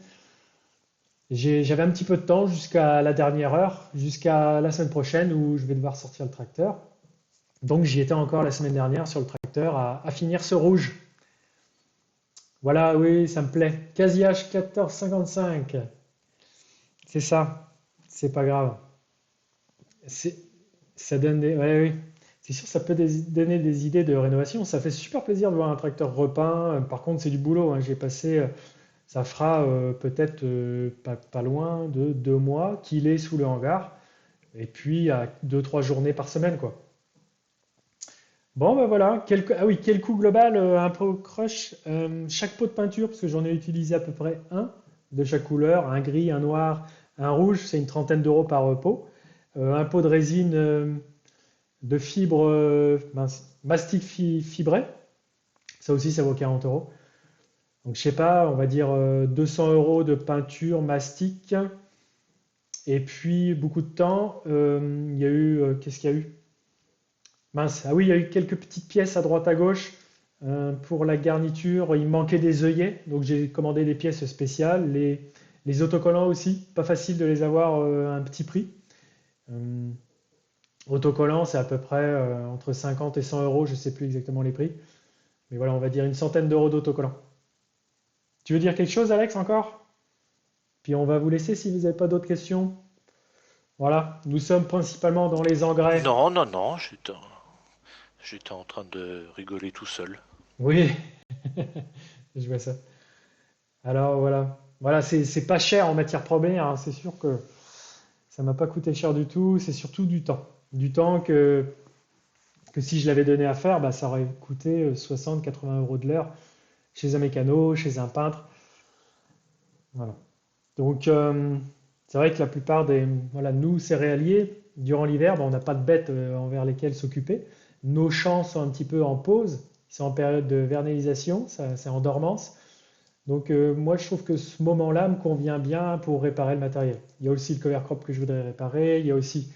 J'avais un petit peu de temps jusqu'à la dernière heure, jusqu'à la semaine prochaine où je vais devoir sortir le tracteur. Donc j'y étais encore la semaine dernière sur le tracteur à finir ce rouge. Voilà, oui, ça me plaît. Casillage 1455. C'est ça. C'est pas grave. C'est- Ça donne des. Ouais, oui. C'est sûr, ça peut donner des idées de rénovation. Ça fait super plaisir de voir un tracteur repeint. Par contre, c'est du boulot, hein. J'ai passé. Ça fera peut-être pas loin de 2 mois qu'il est sous le hangar. Et puis à 2, 3 journées par semaine, quoi. Bon, ben voilà. Ah oui, quel coût global, un pot crush. Chaque pot de peinture, parce que j'en ai utilisé à peu près un de chaque couleur, un gris, un noir, un rouge, c'est une trentaine d'euros par pot. Un pot de résine de fibre mastic fibré, ça aussi, ça vaut 40 euros. Donc, je sais pas, on va dire 200 euros de peinture mastic. Et puis, beaucoup de temps, il y a eu. Qu'est-ce qu'il y a eu? Mince, ah oui, il y a eu quelques petites pièces à droite à gauche pour la garniture. Il manquait des œillets, donc j'ai commandé des pièces spéciales. Les autocollants aussi, pas facile de les avoir à un petit prix. Euh, Autocollants, c'est à peu près entre 50 et 100 euros, je ne sais plus exactement les prix. Mais voilà, on va dire une centaine d'euros d'autocollants. Tu veux dire quelque chose, Alex, encore? Puis on va vous laisser si vous n'avez pas d'autres questions. Voilà, nous sommes principalement dans les engrais. Non, non, non, j'étais en train de rigoler tout seul. Oui, je vois ça. Alors voilà, voilà, c'est pas cher en matière première, hein. C'est sûr que ça m'a pas coûté cher du tout. C'est surtout du temps. Du temps que si je l'avais donné à faire, bah, ça aurait coûté 60-80 euros de l'heure chez un mécano, chez un peintre. Voilà. Donc, c'est vrai que la plupart des, voilà, nous, céréaliers, durant l'hiver, ben, on n'a pas de bêtes envers lesquelles s'occuper. Nos champs sont un petit peu en pause, ils sont en période de vernalisation, c'est en dormance. Donc, moi, je trouve que ce moment-là me convient bien pour réparer le matériel. Il y a aussi le cover crop que je voudrais réparer, il y a aussi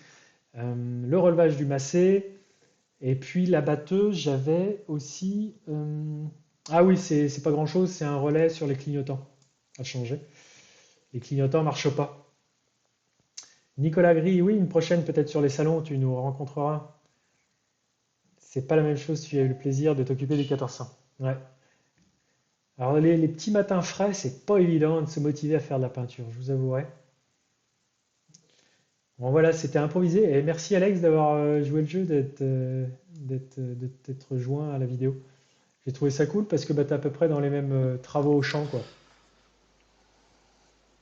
le relevage du massé, et puis la batteuse, j'avais aussi. Ah oui, c'est pas grand-chose, c'est un relais sur les clignotants à changer. Les clignotants marchent pas. Nicolas Gris, oui, une prochaine peut-être sur les salons, tu nous rencontreras. C'est pas la même chose si tu as eu le plaisir de t'occuper du 1400. Ouais. Alors les petits matins frais, c'est pas évident de se motiver à faire de la peinture, je vous avouerai. Bon voilà, c'était improvisé. Et merci Alex d'avoir joué le jeu, de t'être joint à la vidéo. J'ai trouvé ça cool parce que bah, tu à peu près dans les mêmes travaux au champ, quoi.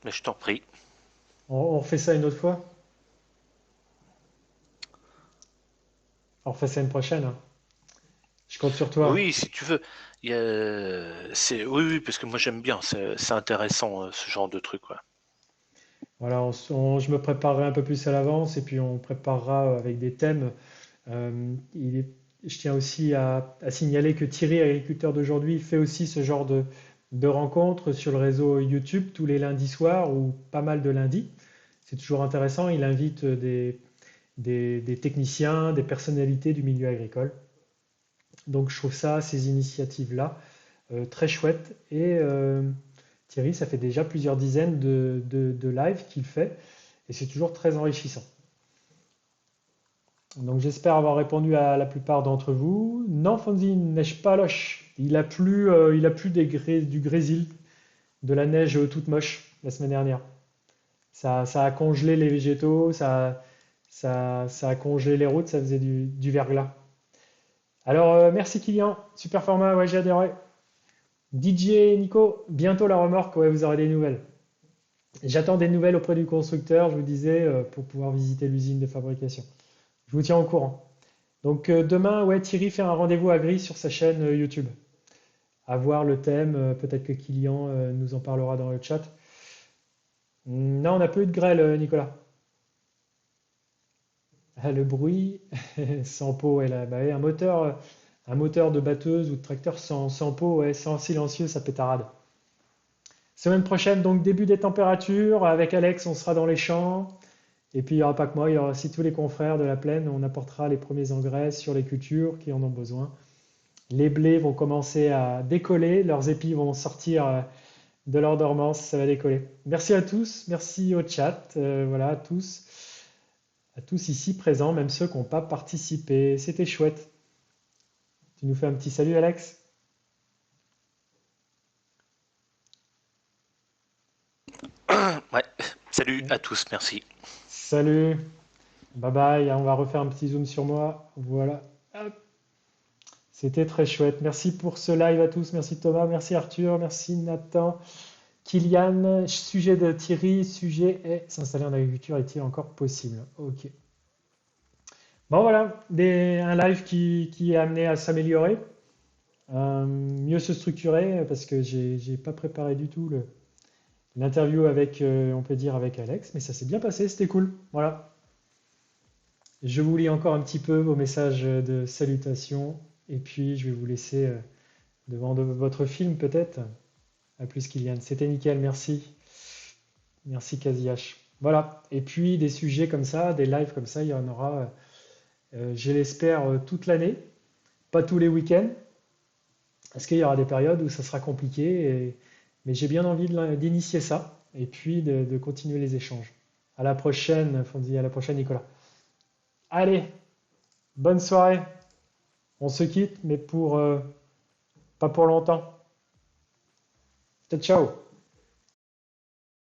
Mais je t'en prie. On refait ça une autre fois? On refait ça une prochaine, hein. Je compte sur toi. Oui, si tu veux. Oui, oui, parce que moi j'aime bien. C'est intéressant ce genre de truc, quoi. Voilà, je me préparerai un peu plus à l'avance et puis on préparera avec des thèmes. Je tiens aussi à signaler que Thierry, agriculteur d'aujourd'hui, fait aussi ce genre de rencontres sur le réseau YouTube tous les lundis soirs ou pas mal de lundis. C'est toujours intéressant. Il invite des techniciens, des personnalités du milieu agricole. Donc je trouve ça, ces initiatives-là, très chouettes. Et Thierry, ça fait déjà plusieurs dizaines de lives qu'il fait et c'est toujours très enrichissant. Donc j'espère avoir répondu à la plupart d'entre vous. Non, Fonzie, il ne neige pas à Loche. Il a plu du grésil, de la neige toute moche la semaine dernière. Ça a congelé les végétaux, ça a congelé les routes, ça faisait du verglas. Alors merci Kylian, super format, ouais j'ai adoré. DJ Nico, bientôt la remorque, ouais vous aurez des nouvelles. J'attends des nouvelles auprès du constructeur, je vous disais, pour pouvoir visiter l'usine de fabrication. Je vous tiens au courant. Donc demain, ouais, Thierry fait un rendez-vous à Gris sur sa chaîne YouTube. À voir le thème, peut-être que Kylian nous en parlera dans le chat. Non, on n'a pas eu de grêle, Nicolas. Ah, le bruit sans pot, ouais, là, bah, ouais, un moteur de batteuse ou de tracteur sans pot, ouais, sans silencieux, ça pétarade. Semaine prochaine, donc début des températures. Avec Alex, on sera dans les champs. Et puis il n'y aura pas que moi, il y aura aussi tous les confrères de la plaine. On apportera les premiers engrais sur les cultures qui en ont besoin. Les blés vont commencer à décoller, leurs épis vont sortir de leur dormance, ça va décoller. Merci à tous, merci au chat, voilà à tous ici présents, même ceux qui n'ont pas participé. C'était chouette. Tu nous fais un petit salut, Alex? Ouais. Salut à tous, merci. Salut, bye bye. On va refaire un petit zoom sur moi. Voilà. Hop. C'était très chouette. Merci pour ce live à tous. Merci Thomas, merci Arthur, merci Nathan. Kylian, sujet de Thierry, sujet est s'installer en agriculture est-il encore possible? Ok. Bon voilà, un live qui est amené à s'améliorer, mieux se structurer parce que j'ai pas préparé du tout l'interview avec, on peut dire avec Alex, mais ça s'est bien passé, c'était cool. Voilà. Je vous lis encore un petit peu vos messages de salutation et puis je vais vous laisser devant votre film peut-être. À plus Kylian, c'était nickel, merci. Merci Kaziash. Voilà. Et puis des sujets comme ça, des lives comme ça, il y en aura, je l'espère, toute l'année, pas tous les week-ends, parce qu'il y aura des périodes où ça sera compliqué, mais j'ai bien envie d'initier ça et puis de continuer les échanges. À la prochaine, Fonzi, à la prochaine, Nicolas. Allez, bonne soirée. On se quitte, mais pas pour longtemps. Ciao, ciao.